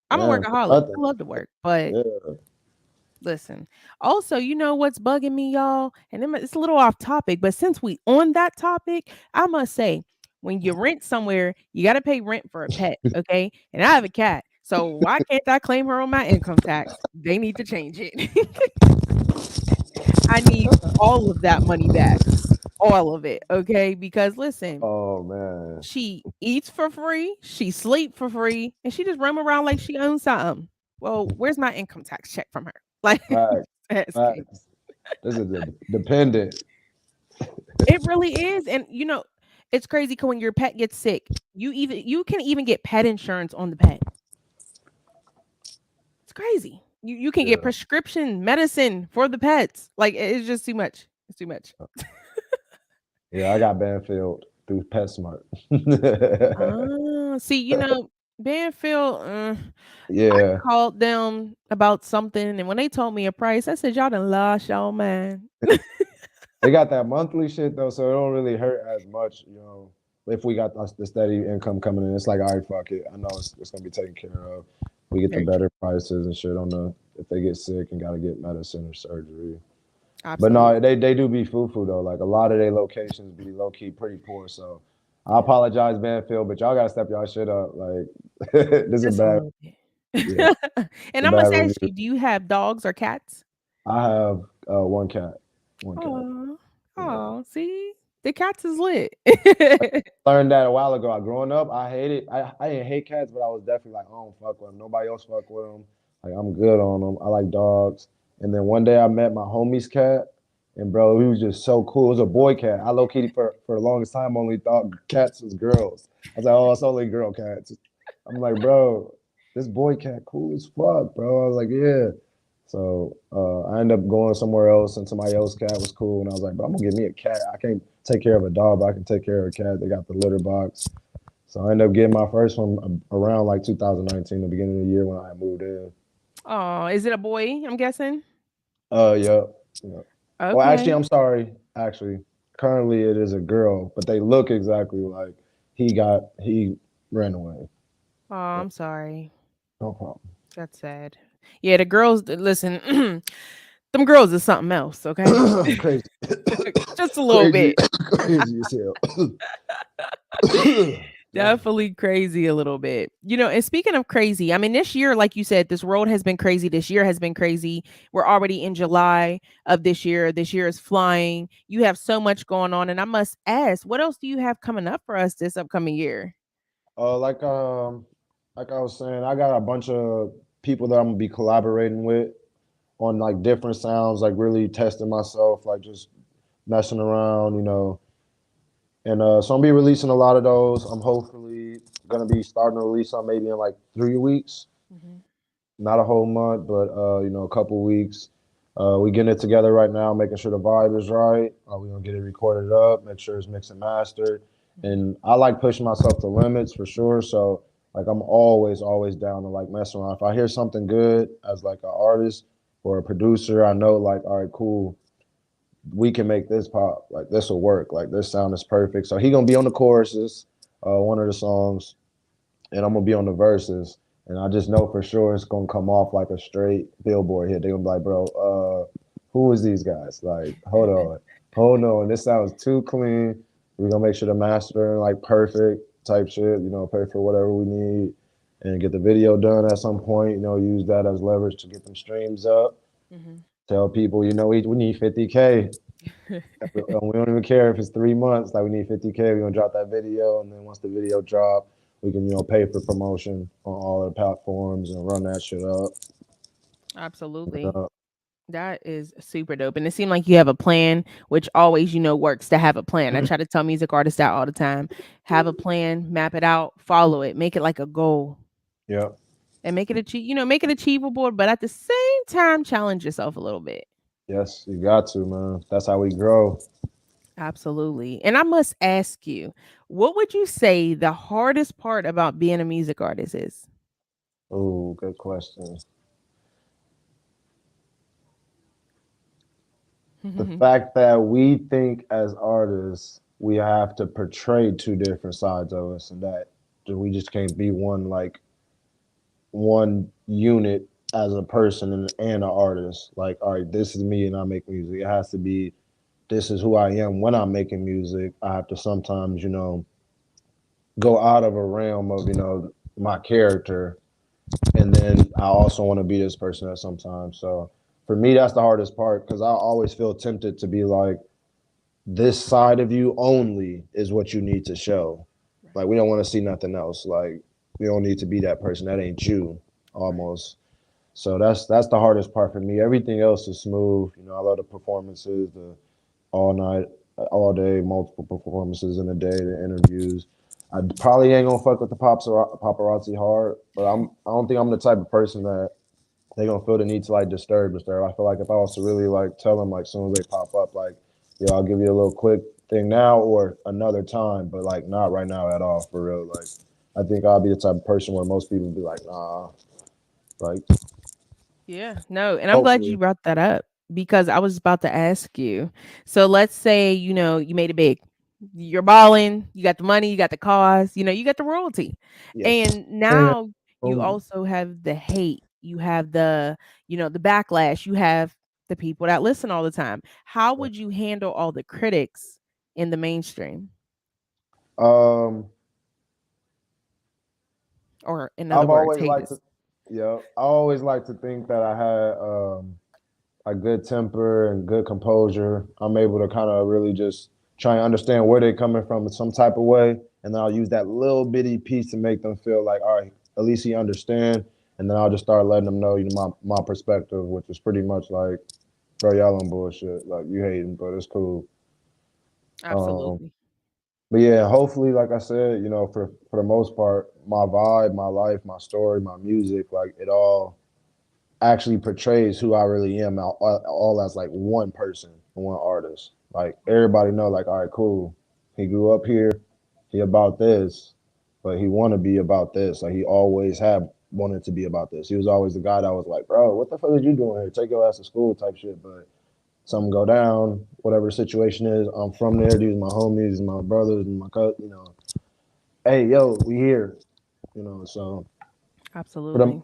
I'm a man, for workaholic. I nothing. love to work, but Yeah. listen. Also, what's bugging me, y'all? And it's a little off topic, but since we on that topic, I must say, when you rent somewhere, you got to pay rent for a pet, okay? And I have a cat, so why can't I claim her on my income tax? They need to change it. I need all of that money back, all of it, okay? Because listen, Oh man. she eats for free, she sleep for free, and she just roam around like she owns something. Well, where's my income tax check from her? Like, Facts. asking. Facts. This is a dependent. It really is, and it's crazy 'cause when your pet gets sick, you can even get pet insurance on the pet. It's crazy. You can get Yeah. prescription medicine for the pets. Like, it's just too much. It's too much. Yeah, I got Banfield through PetSmart. See, Banfield, I Yeah. called them about something, and when they told me a price, I said, "Y'all done lost y'all man." They got that monthly shit though, so it don't really hurt as much, if we got the steady income coming in. It's like, all right, fuck it. I know it's gonna be taken care of. We get the Very true. better prices and shit on the if they get sick and gotta get medicine or surgery. But Absolutely. no, they do be foo though. Like a lot of their locations be low key pretty poor. So I Yeah. apologize, Banfield, but y'all gotta step y'all shit up. Like this is Just a bad. little bit. Yeah, it's And a I bad must ask review. you, do you have dogs or cats? I have one cat. One cat. Oh, Yeah. oh, see, the cats is lit. Learned that a while ago. Growing up, I hated. I didn't hate cats, but I was definitely like, I don't fuck with them. Nobody else fuck with them. Like I'm good on them. I like dogs. And then one day I met my homie's cat, and bro, he was just so cool. It was a boy cat. I low key for the longest time only thought cats was girls. I was like, oh, it's only girl cats. I'm like, bro, this boy cat cool as fuck, bro. I was like, yeah. So I ended up going somewhere else, and somebody else's cat was cool, and I was like, bro, I'm gonna get me a cat. I can't take care of a dog, but I can take care of a cat. They got the litter box. So I ended up getting my first one around like 2019, the beginning of the year when I moved in. Oh, is it a boy? I'm guessing. Yeah, yeah. Well, actually, Okay. I'm sorry. Actually, currently it is a girl, but they look exactly like he ran away. Oh, Yeah, I'm sorry. no problem. That's sad. Yeah, the girls. Listen, them girls is something else. Okay, Crazy, just a little crazy, bit. crazy as hell. Definitely. Definitely crazy a little bit. And speaking of crazy, I mean, this year, like you said, this road has been crazy. This year has been crazy. We're already in July of this year. This year is flying. You have so much going on. And I must ask, what else do you have coming up for us this upcoming year? Uh, like um, like I was saying, I got a bunch of people that I'm gonna be collaborating with on like different sounds, like really testing myself, like just messing around, And so I'm gonna be releasing a lot of those. I'm hopefully gonna be starting to release some maybe in like 3 weeks, Mhm. not a whole month, but a couple weeks. We getting it together right now, making sure the vibe is right. We're gonna get it recorded up, make sure it's mixed and mastered. Mhm. And I like pushing myself to limits for sure. So like I'm always down to like mess around. If I hear something good as like an artist or a producer, I know like, all right, cool, we can make this pop. Like this will work. Like this sound is perfect. So he gonna be on the choruses, one of the songs, and I'm gonna be on the verses. And I just know for sure it's gonna come off like a straight billboard hit. They gonna be like, bro, who is these guys? Like, hold on. This sounds too clean. We're gonna make sure the mastering like perfect type shit. Pay for whatever we need, and get the video done at some point. Use that as leverage to get them streams up. Mhm. Tell people, we need 50K. We don't even care if it's 3 months. Like we need 50K. We're gonna drop that video, and then once the video drop, we can pay for promotion on all the platforms and run that shit up. Absolutely. Uh, That is super dope. And it seemed like you have a plan, which always, works to have a plan. I try to tell music artists that all the time. Have a plan, map it out, follow it, make it like a goal yeah. and make it achievable, but at the same time, challenge yourself a little bit. Yes, you got to, man. That's how we grow. Absolutely. And I must ask you, what would you say the hardest part about being a music artist is? Oh, good question. The fact that we think as artists we have to portray two different sides of us, and that we just can't be one unit as a person and an artist. Like, all right, this is me and I make music. It has to be this is who I am when I'm making music. I have to sometimes, go out of a realm of, my character. And then I also want to be this person at sometimes. So for me, that's the hardest part because I always feel tempted to be like, this side of you only is what you need to show. Like, we don't want to see nothing else. Like, we don't need to be that person. That ain't you Right. almost. So that's the hardest part for me. Everything else is smooth. I love the performances, the all night, all day, multiple performances in a day, the interviews. I probably ain't gonna fuck with the paparazzi hard, but I don't think I'm the type of person that they gonna feel the need to like disturb. I feel like if I was to really like tell them like soon as they pop up, like, yo, I'll give you a little quick thing now or another time, but like not right now at all for real. Like I think I'll be the type of person where most people be like, nah, like Yeah, no, and I'm glad you hopefully, brought that up because I was about to ask you. So let's say, you made it big. You're balling, you got the money, you got the cause, you got the royalty. yes. And And now you um, also have the hate, you have the backlash, you have the people that listen all the time. How would you handle all the critics in the mainstream? um, Or in other I've words, always liked haters? to, yeah, I always like to think that I had a good temper and good composure, I'm able to kind of really just try and understand where they're coming from in some type of way, and then I'll use that little bitty piece to make them feel like, all right, at least he understand, and then I'll just start letting them know, my perspective, which is pretty much like, bro, y'all on bullshit, like you hating, but it's cool. Um, Absolutely. but yeah, hopefully, like I said, for the most part, my vibe, my life, my story, my music, like it all actually portrays who I really am, all as like one person, one artist. Like everybody know, like, all right, cool. He grew up here. He about this, but he want to be about this. Like he always had wanted to be about this. He was always the guy that was like, bro, what the fuck is you doing here? Take your ass to school, type shit. But something go down, whatever the situation is, I'm from there. These are my homies, my brothers, and my cousin. Hey, yo, we here. So for them, Absolutely.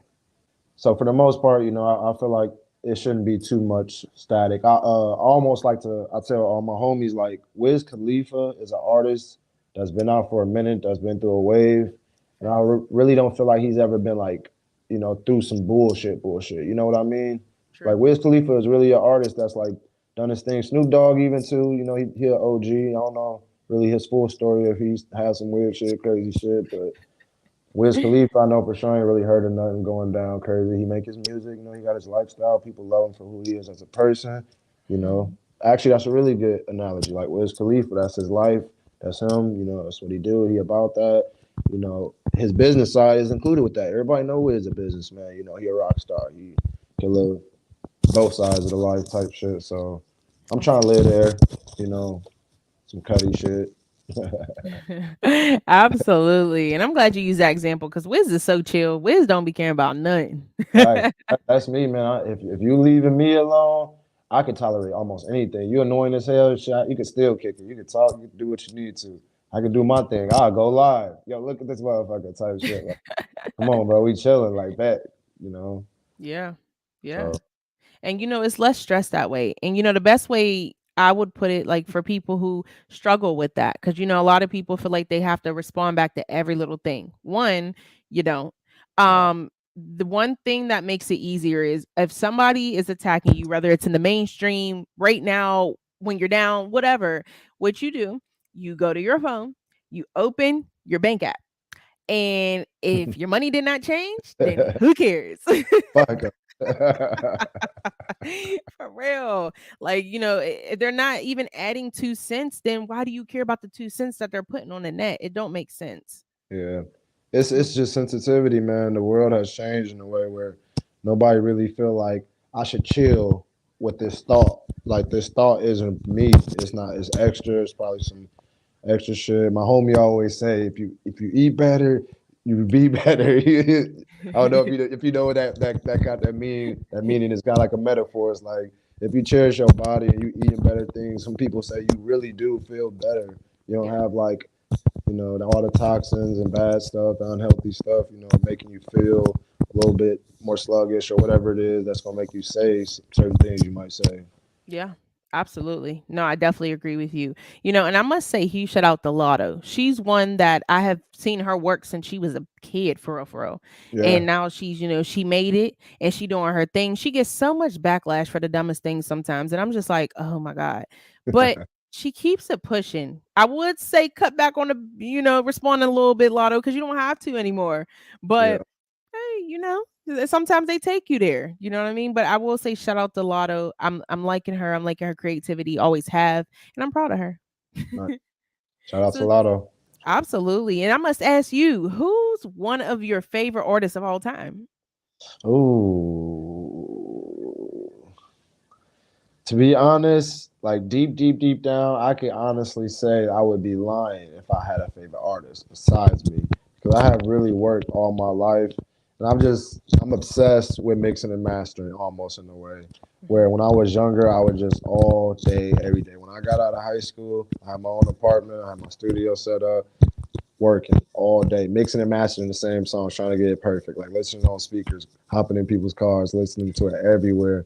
so for the most part, I feel like it shouldn't be too much static. I almost like to. I tell all my homies like Wiz Khalifa is an artist that's been out for a minute, that's been through a wave, and really don't feel like he's ever been like, through some bullshit. You know what I mean? Like True. Wiz Khalifa is really an artist that's like done his thing. Snoop Dogg even too. He an OG. I don't know really his full story if he's had some weird shit, crazy shit, but Wiz Khalifa, I know for sure ain't really heard of nothing going down crazy. He make his music, he got his lifestyle. People love him for who he is as a person. You know, Mhm. actually, that's a really good analogy. Like Wiz Khalifa, that's his life. That's him. That's what he do. He about that. His business side is included with that. Everybody know Wiz a businessman. He a rock star. He can live both sides of the life type shit. So I'm trying to live there. You know, some cutty shit. Absolutely. And I'm glad you used that example because Wiz is so chill. Wiz don't be caring about nothing. Facts. That's me, man. If you leaving me alone, I can tolerate almost anything. You annoying as hell, shot. You can still kick it. You can talk. You can do what you need to. I can do my thing. I'll go live. Yo, look at this motherfucker type shit. Like, come on, bro. We chilling like that. You know. Yeah. Yeah. So And it's less stress that way. And the best way I would put it, like for people who struggle with that, because a lot of people feel like they have to respond back to every little thing. One, you don't. nah. The one thing that makes it easier is if somebody is attacking you, whether it's in the mainstream right now, when you're down, whatever, what you do, you go to your phone, you open your bank app. And if your money did not change, then who cares? Fuck 'em. For real. Like, if they're not even adding 2 cents, then why do you care about the 2 cents that they're putting on the net? It don't make sense. Yeah. It's Mm. just sensitivity, man. The world has changed in a way where nobody really feel like I should chill with this thought. Like this thought isn't me. It's not. It's extra. It's probably some extra shit. My homie always say, if you eat better, you be better. I don't know if you know what that got that meaning is kind of like a metaphor. It's like if you cherish your body and you eating better things, some people say you really do feel better. You don't Yeah. have like all the toxins and bad stuff, the unhealthy stuff, making you feel a little bit more sluggish or whatever it is that's gonna make you say certain things you might say. Yeah, absolutely. No, I definitely agree with you. And I must say, huge shout out to Lotto. She's one that I have seen her work since she was a kid, for real, for real. Yeah. And now she's, she made it and she doing her thing. She gets so much backlash for the dumbest things sometimes, and I'm just like, oh my god. But she keeps it pushing. I would say cut back on the, responding a little bit, Lotto, because you don't have to anymore. Yeah. But hey, sometimes they take you there. You know what I mean? But I will say shout out to Lotto. I'm liking her. I'm liking her creativity. Always have, and I'm proud of her. Nice. Shout out to So Lotto. absolutely. And I must ask you, who's one of your favorite artists of all time? Ooh. To be honest, like deep down, I could honestly say I would be lying if I had a favorite artist besides me. Because I have really worked all my life. And I'm obsessed with mixing and mastering almost in a way. Where Mhm. when I was younger, I would just all day, every day. When I got out of high school, I had my own apartment, I had my studio set up, working all day, mixing and mastering the same songs, trying to get it perfect. Like listening on speakers, hopping in people's cars, listening to it everywhere.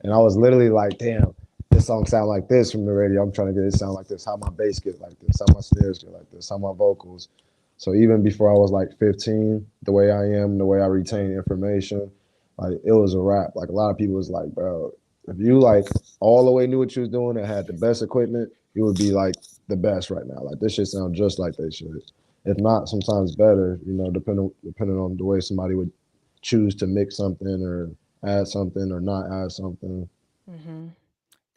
And I was literally like, damn, this song sound like this from the radio. I'm trying to get it sound like this. How my bass get like this? How my snares get like this? How my vocals? So even before I was like 15, the way I am, the way I retain information, like it was a wrap. Like a lot of people was like, bro, If you like all the way knew what you was doing and had the best equipment, you would be like the best right now. Like this shit sound just like they should. If not, sometimes better. Depending on the way somebody would choose to mix something or add something or not add something. Hmm.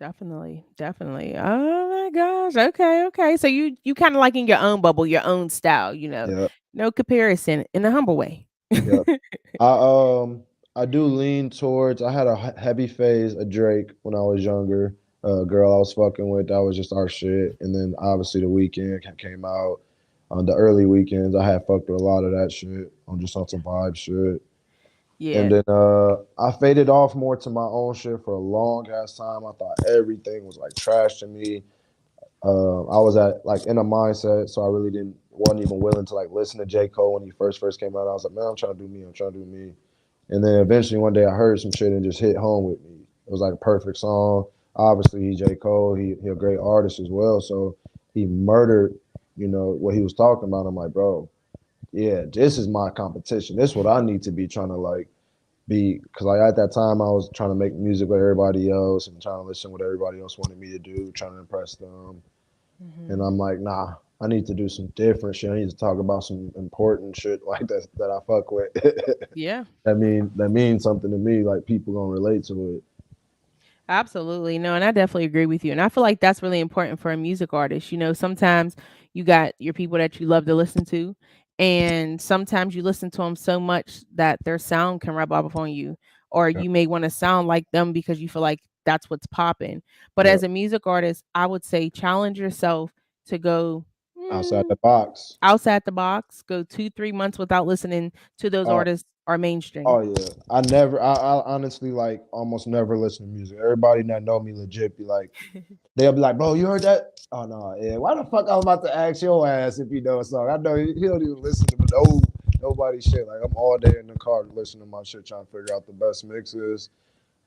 Definitely, definitely. Oh my gosh. Okay, okay. So you kind of like in your own bubble, your own style. Yeah, No comparison in a humble way. yeah. I do lean towards. I had a heavy phase of Drake when I was younger. Girl I was fucking with, that was just our shit. And then obviously the weekend came out. On the early weekends, I had fucked with a lot of that shit. I'm just on some vibe shit. And Yeah, then I faded off more to my own shit for a long ass time. I thought everything was like trash to me. I was at like in a mindset, so I really didn't wasn't even willing to like listen to J. Cole when he first came out. I was like, man, I'm trying to do me. I'm trying to do me. And then eventually one day I heard some shit and just hit home with me. It was like a perfect song. Obviously, he J. Cole. He a great artist as well. So he murdered, what he was talking about. I'm like, bro, yeah, this is my competition. This is what I need to be trying to like be. Because like at that time I was trying to make music with everybody else and trying to listen what everybody else wanted me to do, trying to impress them. And hmm, I'm like, nah, I need to do some different shit. I need to talk about some important shit like that I fuck with. yeah. that means something to me. Like people gonna relate to it. Absolutely. No, and I definitely agree with you. And I feel like that's really important for a music artist. Sometimes you got your people that you love to listen to, and sometimes you listen to them so much that their sound can rub off on you, or Yeah, you may want to sound like them because you feel like that's what's popping. But yeah. as a music artist, I would say challenge yourself to go Outside mm, the box. outside the box, go 2, 3 months without listening to those Oh, artists or mainstream. oh yeah. I honestly like almost never listen to music. Everybody that know me legit be like, they'll be like, bro, you heard that? Oh no, yeah. Why the fuck I was about to ask your ass if you know a song? I know he don't even listen to nobody shit. Like I'm all day in the car listening to my shit, trying to figure out the best mixes,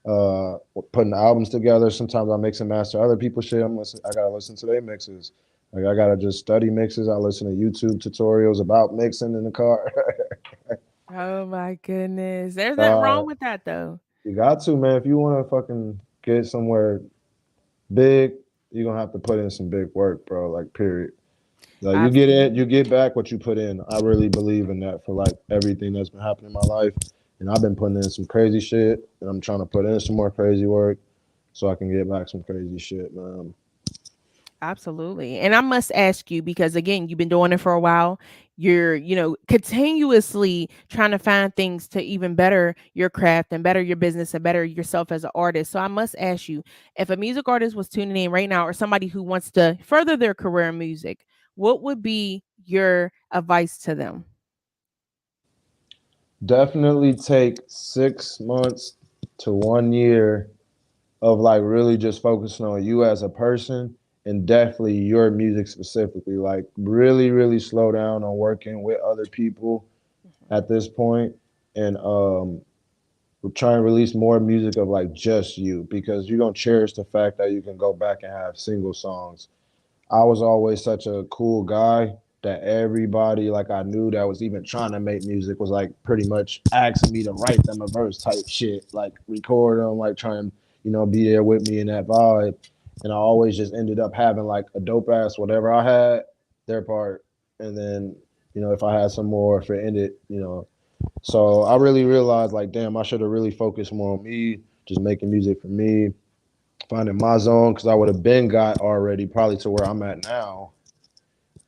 putting albums together. Sometimes I mix and master other people's shit. I gotta listen to their mixes. Like I gotta just study mixes. I listen to YouTube tutorials about mixing in the car. Oh my goodness. There's nothing uh, wrong with that though. you got to, man. If you want to fucking get somewhere big, you're gonna have to put in some big work, bro. Like period. Like you get it, Absolutely. you get back what you put in. I really believe in that for like everything that's been happening in my life. And I've been putting in some crazy shit, and I'm trying to put in some more crazy work so I can get back some crazy shit, man. Absolutely. And I must ask you because again, you've been doing it for a while. You're, continuously trying to find things to even better your craft and better your business and better yourself as an artist. So I must ask you, if a music artist was tuning in right now or somebody who wants to further their career in music, what would be your advice to them? Definitely take 6 months to 1 year of like really just focusing on you as a person and definitely your music specifically. Like really, really slow down on working with other people at this point and try and release more music of like just you because you're gonna cherish the fact that you can go back and have single songs. I was always such a cool guy that everybody like I knew that was even trying to make music was like pretty much asking me to write them a verse type shit, like record them, like try and be there with me in that vibe. And I always just ended up having like a dope ass whatever I had, their part, and then if I had some more, if it ended, so I really realized like, damn, I should have really focused more on me, just making music for me, finding my zone, because I would have been got already probably to where I'm at now,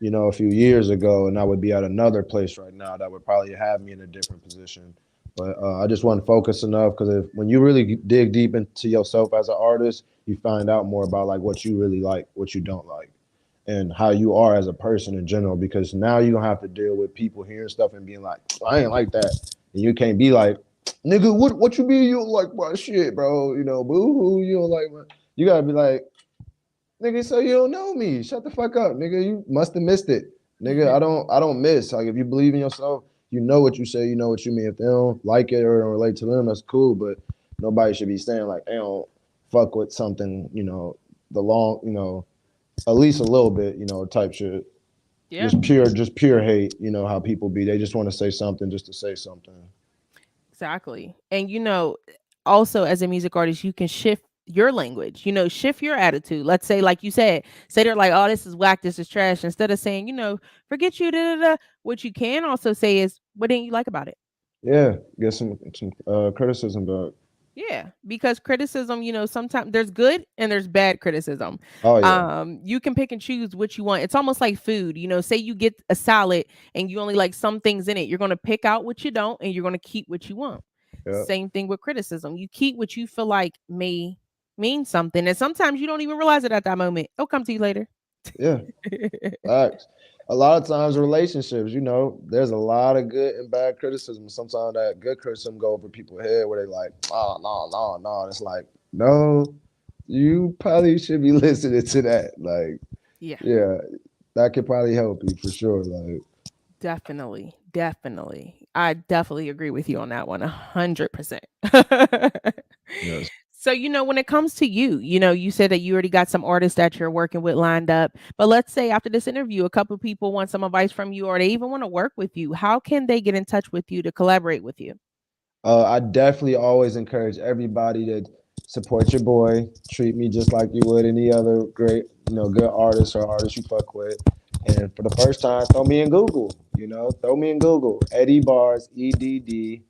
a few years ago, and I would be at another place right now that would probably have me in a different position. But I just wasn't focused enough because when you really dig deep into yourself as an artist, you find out more about like what you really like, what you don't like, and how you are as a person in general. Because now you don't have to deal with people hearing stuff and being like, I ain't like that, and you can't be like, nigga, what you mean you don't like my shit, bro? Boo hoo, you don't like my. You gotta be like, nigga, so you don't know me. Shut the fuck up, nigga. You must have missed it. Nigga, I don't miss. Like if you believe in yourself, you know what you say, you know what you mean. If they don't like it or don't relate to them, that's cool. But nobody should be saying like they don't fuck with something, the long, at least a little bit, type shit. Yeah. Just pure hate, how people be. They just want to say something just to say something. Exactly. And also as a music artist, you can shift your language, shift your attitude. Let's say, like you said, say they're like, oh, this is whack, this is trash. Instead of saying, forget you, da, da, da, what you can also say is, what didn't you like about it? Yeah, get some criticism back. Yeah, because criticism, sometimes there's good and there's bad criticism. Oh yeah, You can pick and choose what you want. It's almost like food. Say you get a salad and you only like some things in it. You're going to pick out what you don't and you're going to keep what you want. yeah, Same thing with criticism. You keep what you feel like may mean something. And sometimes you don't even realize it at that moment. It'll come to you later. yeah. Facts. A lot of times relationships, there's a lot of good and bad criticism. Sometimes that good criticism go over people's head where they like, oh no, no, no. It's like, no, you probably should be listening to that. Like, Yeah. yeah, that could probably help you for sure. Like, Definitely, definitely. I definitely agree with you on that one, 100%. yes. So, when it comes to you, you said that you already got some artists that you're working with lined up. But let's say after this interview, a couple of people want some advice from you or they even want to work with you. How can they get in touch with you to collaborate with you? I definitely always encourage everybody to support your boy. Treat me just like you would any other great, good artist or artist you fuck with. And for the first time, throw me in Google. Throw me in Google. Eddie Bars, EDDIEBARS.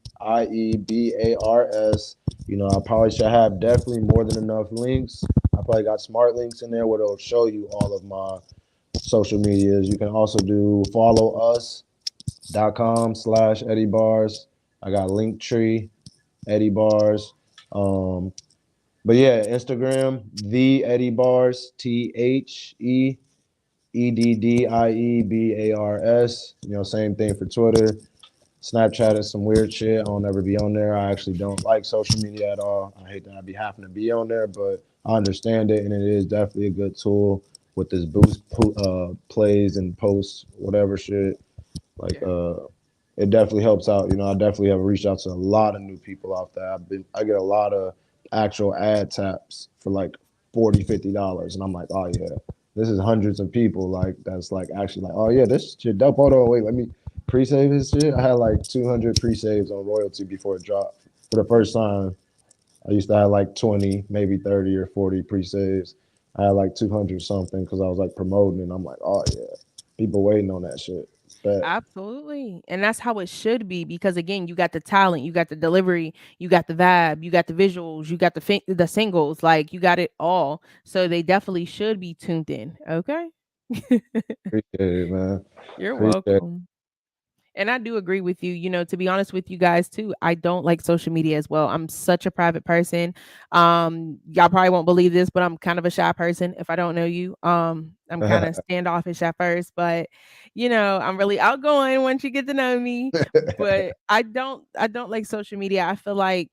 I probably should have definitely more than enough links. I probably got smart links in there where it'll show you all of my social medias. You can also do followus.com/Eddie Bars. I got Linktree, Eddie Bars. Um, but yeah, Instagram, the Eddie Bars, TheEddiebars. Same thing for Twitter. Snapchat is some weird shit. I'll never be on there. I actually don't like social media at all. I hate that I be having to be on there, but I understand it, and it is definitely a good tool with this boost plays and posts, whatever shit. Like Yeah. it definitely helps out. I definitely have reached out to a lot of new people off that. I get a lot of actual ad taps for like $40, $50. And I'm like, oh yeah, this is hundreds of people like that's like actually like, oh yeah, this shit dope. Hold on, wait, let me pre-save this shit. I had like 200 pre-saves on royalty before it dropped for the first time. I used to have like 20, maybe 30 or 40 pre-saves. I had like 200 something because I was like promoting and I'm like, oh yeah, people waiting on that shit. Bet. Absolutely. And that's how it should be because again, you got the talent, you got the delivery, you got the vibe, you got the visuals, you got the singles, like you got it all. So they definitely should be tuned in. Okay? Appreciate it, man. You're Appreciate it. welcome. And I do agree with you. To be honest with you guys too, I don't like social media as well. I'm such a private person. Y'all probably won't believe this, but I'm kind of a shy person if I don't know you. I'm kind of standoffish at first, but I'm really outgoing once you get to know me. But I don't like social media. I feel like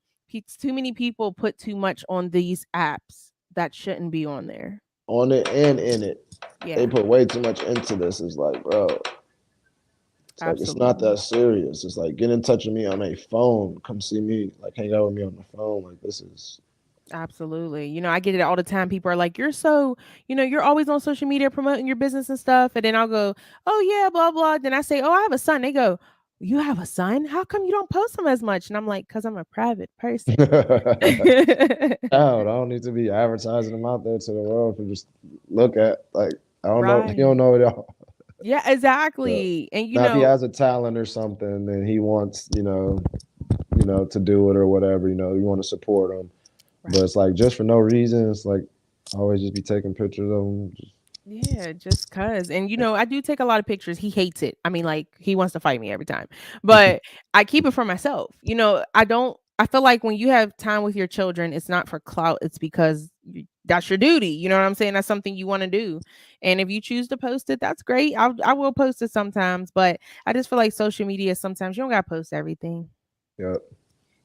too many people put too much on these apps that shouldn't be on there. On it and in it. They Yeah, put way too much into this. It's like, bro, it's like it's not absolutely. that serious. It's like get in touch with me on a phone. Come see me. Like hang out with me on the phone. Like this is Absolutely. I get it all the time. People are like, you're so, you're always on social media promoting your business and stuff. And then I'll go, oh, yeah, blah, blah. Then I say, oh, I have a son. They go, you have a son? How come you don't post him as much? And I'm like, because I'm a private person. I don't need to be advertising them out there to the world to just look at. Like I don't know. He Right. don't know it all. Yeah, But exactly. And, now if he has a talent or something, then he wants, to do it or whatever, you want to support him. But right. it's like just for no reason, it's like always just be taking pictures of him. Yeah, just cause. And I do take a lot of pictures. He hates it. I mean, like he wants to fight me every time. But I keep it for myself. I feel like when you have time with your children, it's not for clout, it's because that's your duty. You know what I'm saying? That's something you want to do. And if you choose to post it, that's great. I will post it sometimes, but I just feel like social media sometimes you don't gotta post everything. Yep.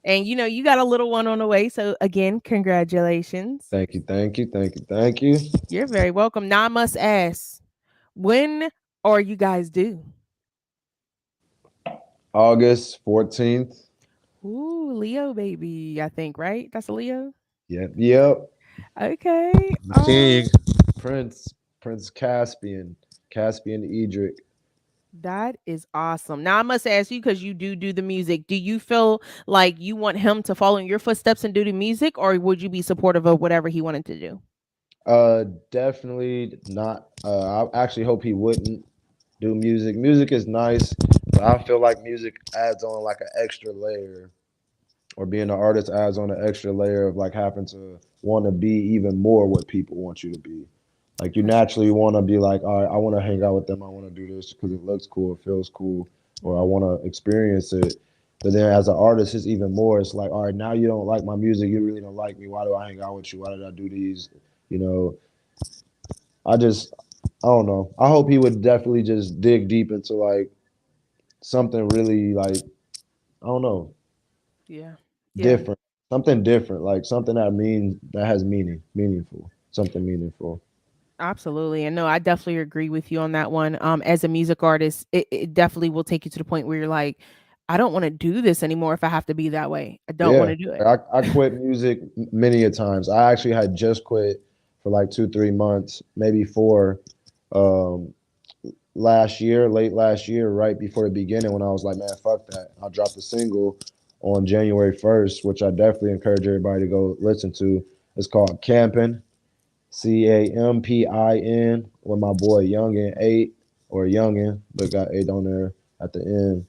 And you got a little one on the way. So again, congratulations. Thank you, thank you, thank you, thank you. You're very welcome. Now I must ask, when are you guys due? August 14th. Ooh, Leo baby, I think, right? That's a Leo? Yep, yep. Okay. The King, Prince Caspian, Caspian Edric. That is awesome. Now I must ask you, because you do the music. Do you feel like you want him to follow in your footsteps and do the music, or would you be supportive of whatever he wanted to do? Definitely not. I actually hope he wouldn't do music. Music is nice, but I feel like music adds on like an extra layer, or being an artist adds on an extra layer of like having to want to be even more what people want you to be. Like you That's naturally want to be like, all right, I want to hang out with them. I want to do this because it looks cool, it feels cool, or I mhm. want to experience it. But then as an artist, it's even more. It's like, all right, now you don't like my music. You really don't like me. Why do I hang out with you? Why did I do these? You know, I just, I don't know. I hope he would definitely just dig deep into like something really like, I don't know, Yeah. Yeah. different, something different, like something that means that has meaning, meaningful, something meaningful. Absolutely. And no, I definitely agree with you on that one. As a music artist, it definitely will take you to the point where you're like, I don't want to do this anymore if I have to be that way. I don't want Yeah, to do it. I quit music many a times. I actually had just quit for like 2 3 months, maybe four, um, last year, late last year, right before the beginning, when I was like, man, fuck that. I dropped a single on January 1st, which I definitely encourage everybody to go listen to. It's called Campin'. Campin, with my boy Youngin 8, or Youngin, but got 8 on there at the end.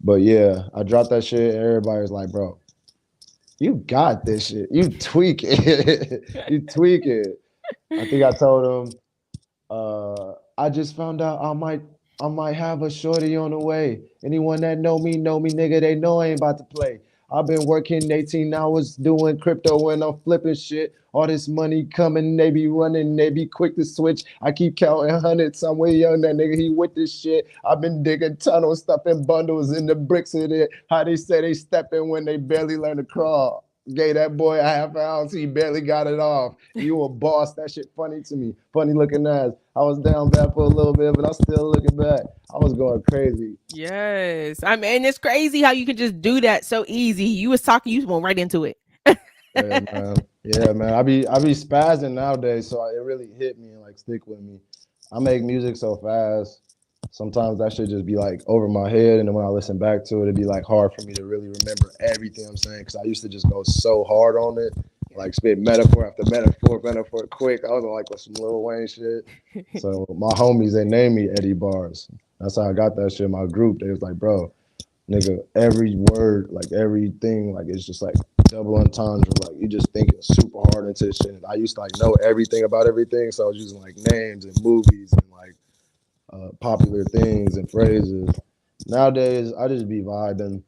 But yeah, I dropped that shit and everybody was like, bro, you got this shit. You tweak it. You tweak it. I think I told him, I just found out I might have a shorty on the way. Anyone that know me, nigga, they know I ain't about to play. I've been working 18 hours doing crypto and I'm flipping shit. All this money coming, they be running, they be quick to switch. I keep counting hundreds. I'm way young, that nigga, he with this shit. I've been digging tunnels, stuffing bundles in the bricks of it. How they say they stepping when they barely learn to crawl. Gave that boy a half ounce, he barely got it off. You a boss. That shit funny to me. Funny looking ass. I was down bad for a little bit, but I'm still looking back. I was going crazy. Yes. I mean, it's crazy how you can just do that so easy. You was talking, you just went right into it. Yeah, man. Yeah, man. I be spazzing nowadays, so it really hit me and like stick with me. I make music so fast. Sometimes that should just be like over my head, and then when I listen back to it, it'd be like hard for me to really remember everything I'm saying because I used to just go so hard on it, like spit metaphor after metaphor, metaphor quick. I was on like with some Lil Wayne shit. So my homies, they named me Eddie Bars. That's how I got that shit. My group, they was like, bro, nigga, every word, like everything, like it's just like double entendre. Like you just thinking super hard into this shit. I used to like know everything about everything, so I was using like names and movies and like popular things and phrases. Nowadays, I just be vibing.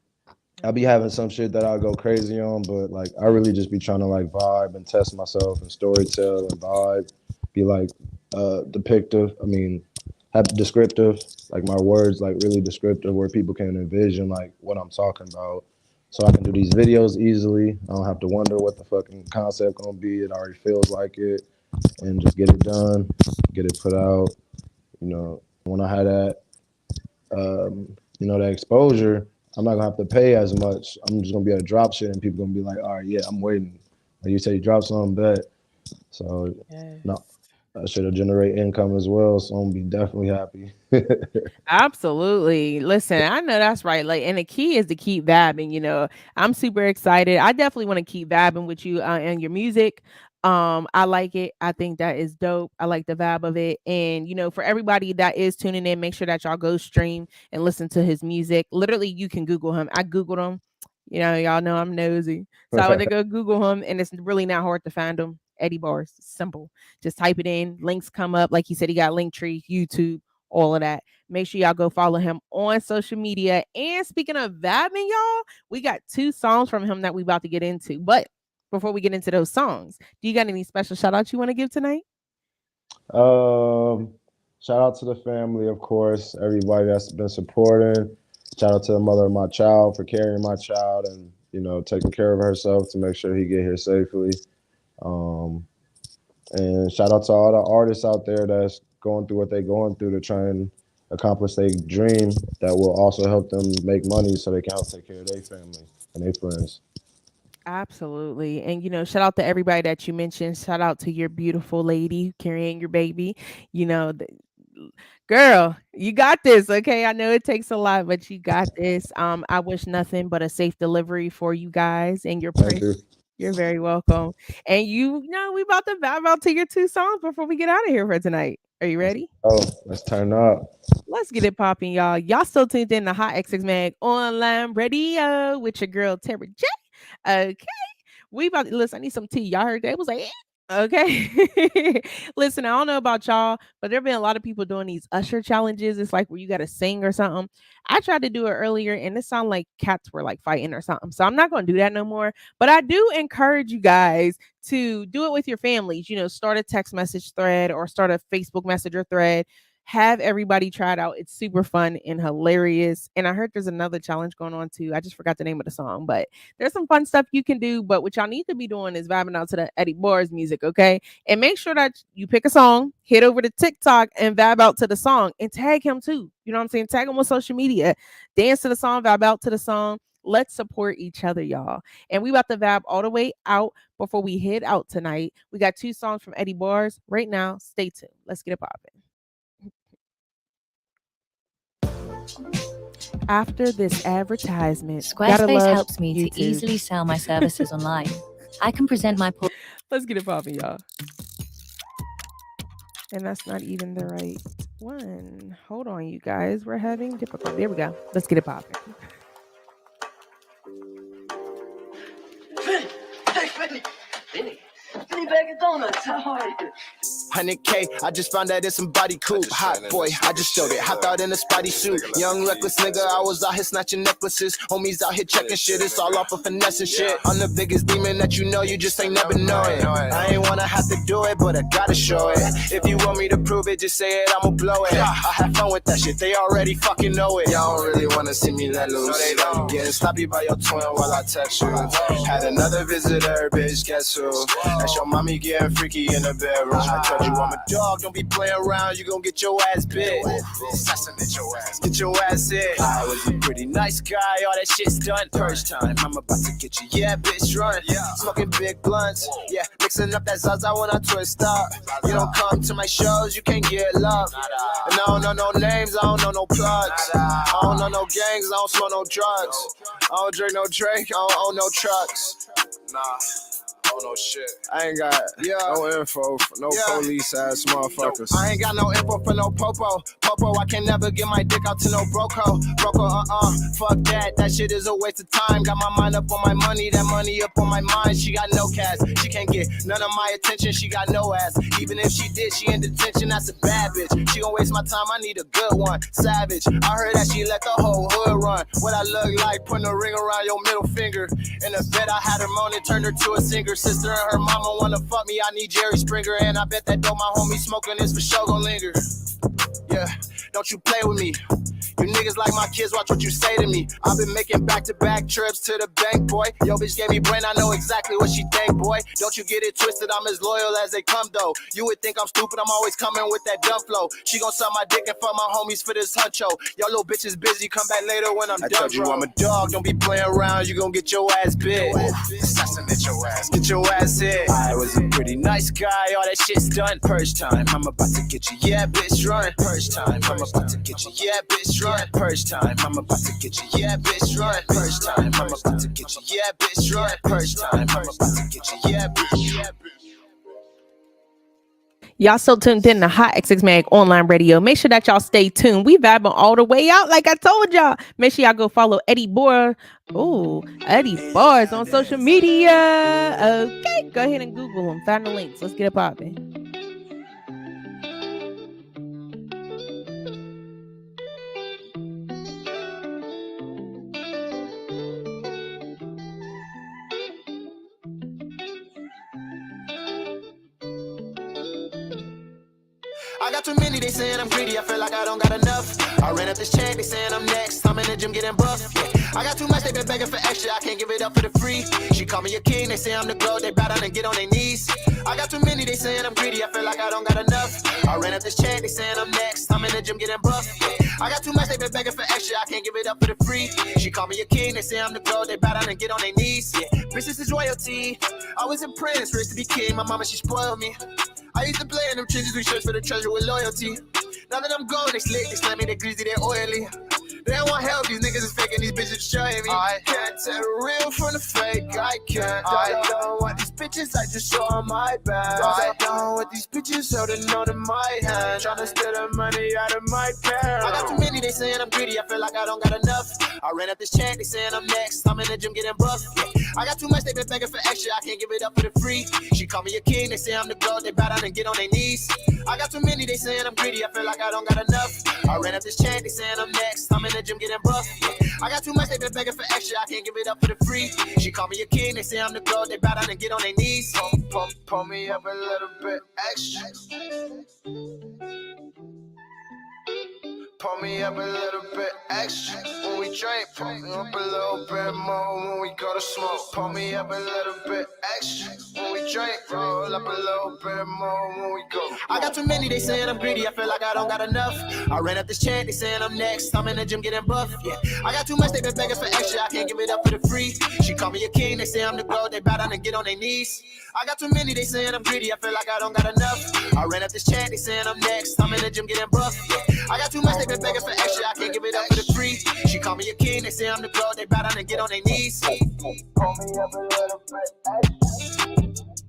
I'll be having some shit that I'll go crazy on, but like I really just be trying to like vibe and test myself and storytell and vibe, be like depictive. I mean, have descriptive, like my words like really descriptive where people can envision like what I'm talking about. So I can do these videos easily. I don't have to wonder what the fucking concept gonna be. It already feels like it, and just get it done, get it put out. When I had that that exposure, I'm not gonna have to pay as much. I'm just gonna be able to drop shit, and people gonna be like, all right, yeah, I'm waiting. Like you say, you drop something, bet. So no, Yes. that should generate income as well. So I'm gonna be definitely happy. Absolutely. Listen, I know that's right. Like, and the key is to keep vabbing. I'm super excited. I definitely want to keep vabbing with you and your music. I like it. I think that is dope. I like the vibe of it. And for everybody that is tuning in, make sure that y'all go stream and listen to his music. Literally, you can Google him. I Googled him. Y'all know I'm nosy. So I went to go Google him, and it's really not hard to find him. Eddie Bars. Simple. Just type it in. Links come up. Like he said, he got Linktree, YouTube, all of that. Make sure y'all go follow him on social media. And speaking of vabbing, y'all, we got 2 songs from him that we about to get into. But before we get into those songs, do you got any special shout outs you want to give tonight? um, Shout out to the family, of course, everybody that's been supporting. Shout out to the mother of my child for carrying my child and taking care of herself to make sure he get here safely. Um, And shout out to all the artists out there that's going through what they're going through to try and accomplish their dream that will also help them make money so they can help take care of their family and their friends. Absolutely. And shout out to everybody that you mentioned. Shout out to your beautiful lady carrying your baby. You know, th- girl, you got this. Okay. I know it takes a lot, but you got this. I wish nothing but a safe delivery for you guys and your Thank prince. you. You're very welcome. And you know, we about to vibe out to your two songs before we get out of here for tonight. Are you ready? Oh, let's turn up. Let's get it popping, y'all. Y'all still tuned in to Hot XX Mag Online Radio with your girl Terry J. Okay. We about to listen. I need some tea. Y'all heard that? It was like, okay. Listen, I don't know about y'all, but there have been a lot of people doing these usher challenges. It's like where you got to sing or something. I tried to do it earlier and it sounded like cats were like fighting or something. So I'm not going to do that no more. But I do encourage you guys to do it with your families. You know, start a text message thread or start a Facebook Messenger thread. Have everybody try it out. It's super fun and hilarious. And I heard there's another challenge going on too. I just forgot the name of the song, but there's some fun stuff you can do. But what y'all need to be doing is vibing out to the Eddie Boar's music, okay? And make sure that you pick a song, hit over to TikTok and vibe out to the song and tag him too. You know what I'm saying? Tag him on social media. Dance to the song, vibe out to the song. Let's support each other, y'all. And we about to vibe all the way out before we head out tonight. We got 2 songs from Eddie Boar's right now. Stay tuned. Let's get it popping. After this advertisement, Squarespace helps me to easily sell my services online. I can present my Let's get it popping, y'all. And that's not even the right one. Hold on, you guys. We're having difficulty. There we go. Let's get it popping. Penny bag of donuts, how are you? 100K, I just found that in somebody coupe. Hot boy, I just showed it. Hopped out in a spotty suit. Young reckless nigga, I was out here snatching necklaces. Homies out here checking shit, it's all off of finesse and shit. I'm the biggest demon that you know, you just ain't never know it. I ain't wanna have to do it, but I gotta show it. If you want me to prove it, just say it, I'ma blow it. I have fun with that shit, they already fucking know it. Y'all don't really wanna see me let loose. No, they don't. Getting sloppy by your twin while I text you. Had another visitor, bitch, guess who? That's your mommy getting freaky in the bedroom. I told you I'm a dog, don't be playing around, you gon' get your ass bit. Assassinate your ass, get your ass hit. I was a pretty nice guy, all that shit's done. First time, I'm about to get you, yeah, bitch, run. Smoking big blunts, yeah, mixing up that Zaza when I twist up. You don't come to my shows, you can't get love. And I don't know no names, I don't know no plugs. I don't know no gangs, I don't smoke no drugs. I don't drink no drink, I don't own no trucks. Nah. Oh no shit. I ain't got no info for no police ass motherfuckers. I ain't got no info for no popo. Popo, I can never get my dick out to no broco. Fuck that. That shit is a waste of time. Got my mind up on my money, that money up on my mind. She got no cash. She can't get none of my attention. She got no ass. Even if she did, she in detention. That's a bad bitch. She gon' waste my time. I need a good one. Savage. I heard that she let the whole hood run. What I look like, putting a ring around your middle finger. In the bed, I had her moaning, turned her to a singer. Sister and her mama wanna fuck me, I need Jerry Springer. And I bet that dope my homie smoking is for sure gon' linger. Yeah, don't you play with me. You niggas like my kids, watch what you say to me. I've been making back-to-back trips to the bank, boy. Yo, bitch gave me brain, I know exactly what she think, boy. Don't you get it twisted, I'm as loyal as they come, though. You would think I'm stupid, I'm always coming with that dumb flow. She gon' suck my dick and fuck my homies for this huncho. Y'all little bitches busy, come back later when I'm done, told you I'm a dog, don't be playing around, you gon' get your ass bit. Assassinate your ass, get your ass hit. I was a pretty nice guy, all that shit's done. First time, I'm about to get you, yeah, bitch, run. First time, I'm about to get you, yeah, bitch, run. First time, I'm about to get you, yeah, bitch, run. First time, I'm about to get you, yeah, bitch, run. First time, I'm about to get you, yeah, bitch, yeah, bitch. Y'all still tuned in to Hot XX Mag Online Radio. Make sure that y'all stay tuned. We vibing all the way out, like I told y'all. Make sure y'all go follow Eddie Boar. Oh, Eddie Boar's on social media. Okay, go ahead and Google him. Find the links. Let's get it popping. I got too many, they saying I'm greedy, I feel like I don't got enough. I ran up this check, they saying I'm next, I'm in the gym getting buff. Yeah. I got too much, they been begging for extra, I can't give it up for the free. She call me a king, they say I'm the GOAT, they bow down and get on their knees. I got too many, they saying I'm greedy, I feel like I don't got enough. I ran up this check, they saying I'm next, I'm in the gym getting buff. Yeah. I got too much, they been begging for extra, I can't give it up for the free. She call me a king, they say I'm the GOAT, they bow down and get on their knees. Yeah. Business is royalty, I was a prince, raised to be king, my mama she spoiled me. I used to play in them trenches, we search for the treasure with loyalty. Now that I'm gone, they slick, they slimy, they greasy, they oily. They don't want help, these niggas is faking, these bitches showing me. I can't tell the real from the fake, I can't. I don't want these bitches, I just show on my back. I don't want these bitches holding on to my hand, trying to steal the money out of my parents. I got too many, they saying I'm greedy, I feel like I don't got enough. I ran up this check, they saying I'm next, I'm in the gym getting buff. I got too much, they been begging for extra, I can't give it up for the free. She call me a king, they say I'm the goat, they bow down and get on their knees. I got too many, they saying I'm greedy, I feel like I don't got enough. I ran up this check, they saying I'm next, I'm in the gym getting buff. I got too much, they been begging for extra, I can't give it up for the free. She call me a king, they say I'm the goat, they bow down and get on their knees. Pull me up a little bit extra. Pull me up a little bit extra when we drink. Pull me up a little bit more when we go to smoke. Pull me up a little bit extra when we drink. Roll up a little bit more when we go. I got too many, they saying I'm greedy, I feel like I don't got enough. I ran up this check, they saying I'm next, I'm in the gym getting buff. Yeah, I got too much, they been begging for extra, I can't give it up for the free. She call me a king, they say I'm the goat, they bow down and get on their knees. I got too many, they saying I'm greedy, I feel like I don't got enough. I ran up this check, they saying I'm next, I'm in the gym getting buff. Yeah, I got too much, they been begging for extra, I can't give it up for the free. She call me a king, they say I'm the goat, they bow down and get on their knees. Pull me up a little bit extra.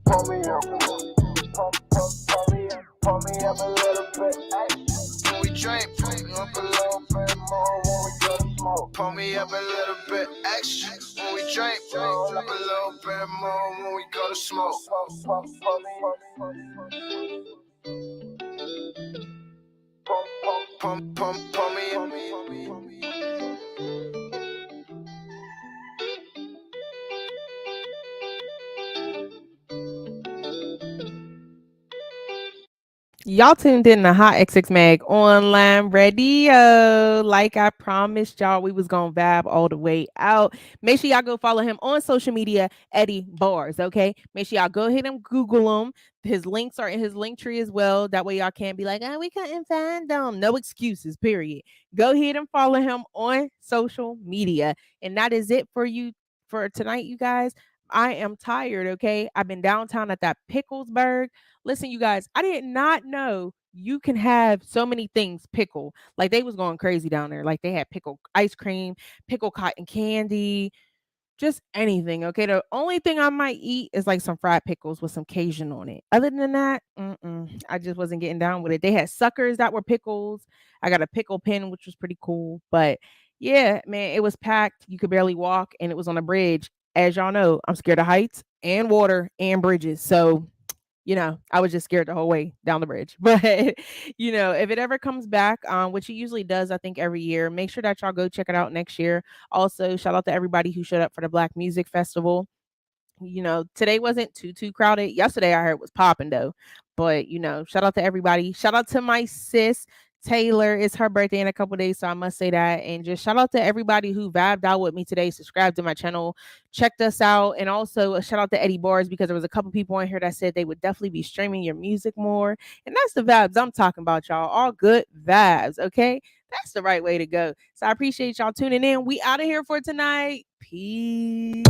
Pull me up a little bit. Pull me up a little bit extra. When we drink, pull me up a little bit more when we go to smoke. Pull me up a little bit extra. When we drink, pull up a little bit more when we go to smoke. Pull me up. Y'all tuned in to HotxXMag Online Radio. Like I promised y'all, we was gonna vibe all the way out. Make sure y'all go follow him on social media, Eddie Bars. Okay, make sure y'all go ahead and Google him. His links are in his link tree as well. That way y'all can't be like, oh, we couldn't find them. No excuses. Period. Go ahead and follow him on social media, and that is it for you for tonight, you guys. I am tired. Okay, I've been downtown at that Picklesburg. Listen, you guys, I did not know you can have so many things pickle. Like they was going crazy down there. Like they had pickle ice cream, pickle cotton candy, just anything. Okay, the only thing I might eat is like some fried pickles with some Cajun on it. Other than that, I just wasn't getting down with it. They had suckers that were pickles. I got a pickle pin, which was pretty cool. But yeah, man, it was packed. You could barely walk, and it was on a bridge. As y'all know, I'm scared of heights and water and bridges. So I was just scared the whole way down the bridge. But, if it ever comes back, which it usually does, I think every year, make sure that y'all go check it out next year. Also, shout out to everybody who showed up for the Black Music Festival. Today wasn't too crowded. Yesterday I heard was popping though. But, shout out to everybody. Shout out to my sis Taylor. It's her birthday in a couple days, so I must say that. And just shout out to everybody who vibed out with me today, subscribed to my channel, checked us out. And also a shout out to Eddie Bars, because there was a couple people in here that said they would definitely be streaming your music more. And that's the vibes I'm talking about, y'all. All good vibes, okay? That's the right way to go. So I appreciate y'all tuning in. We out of here for tonight. Peace.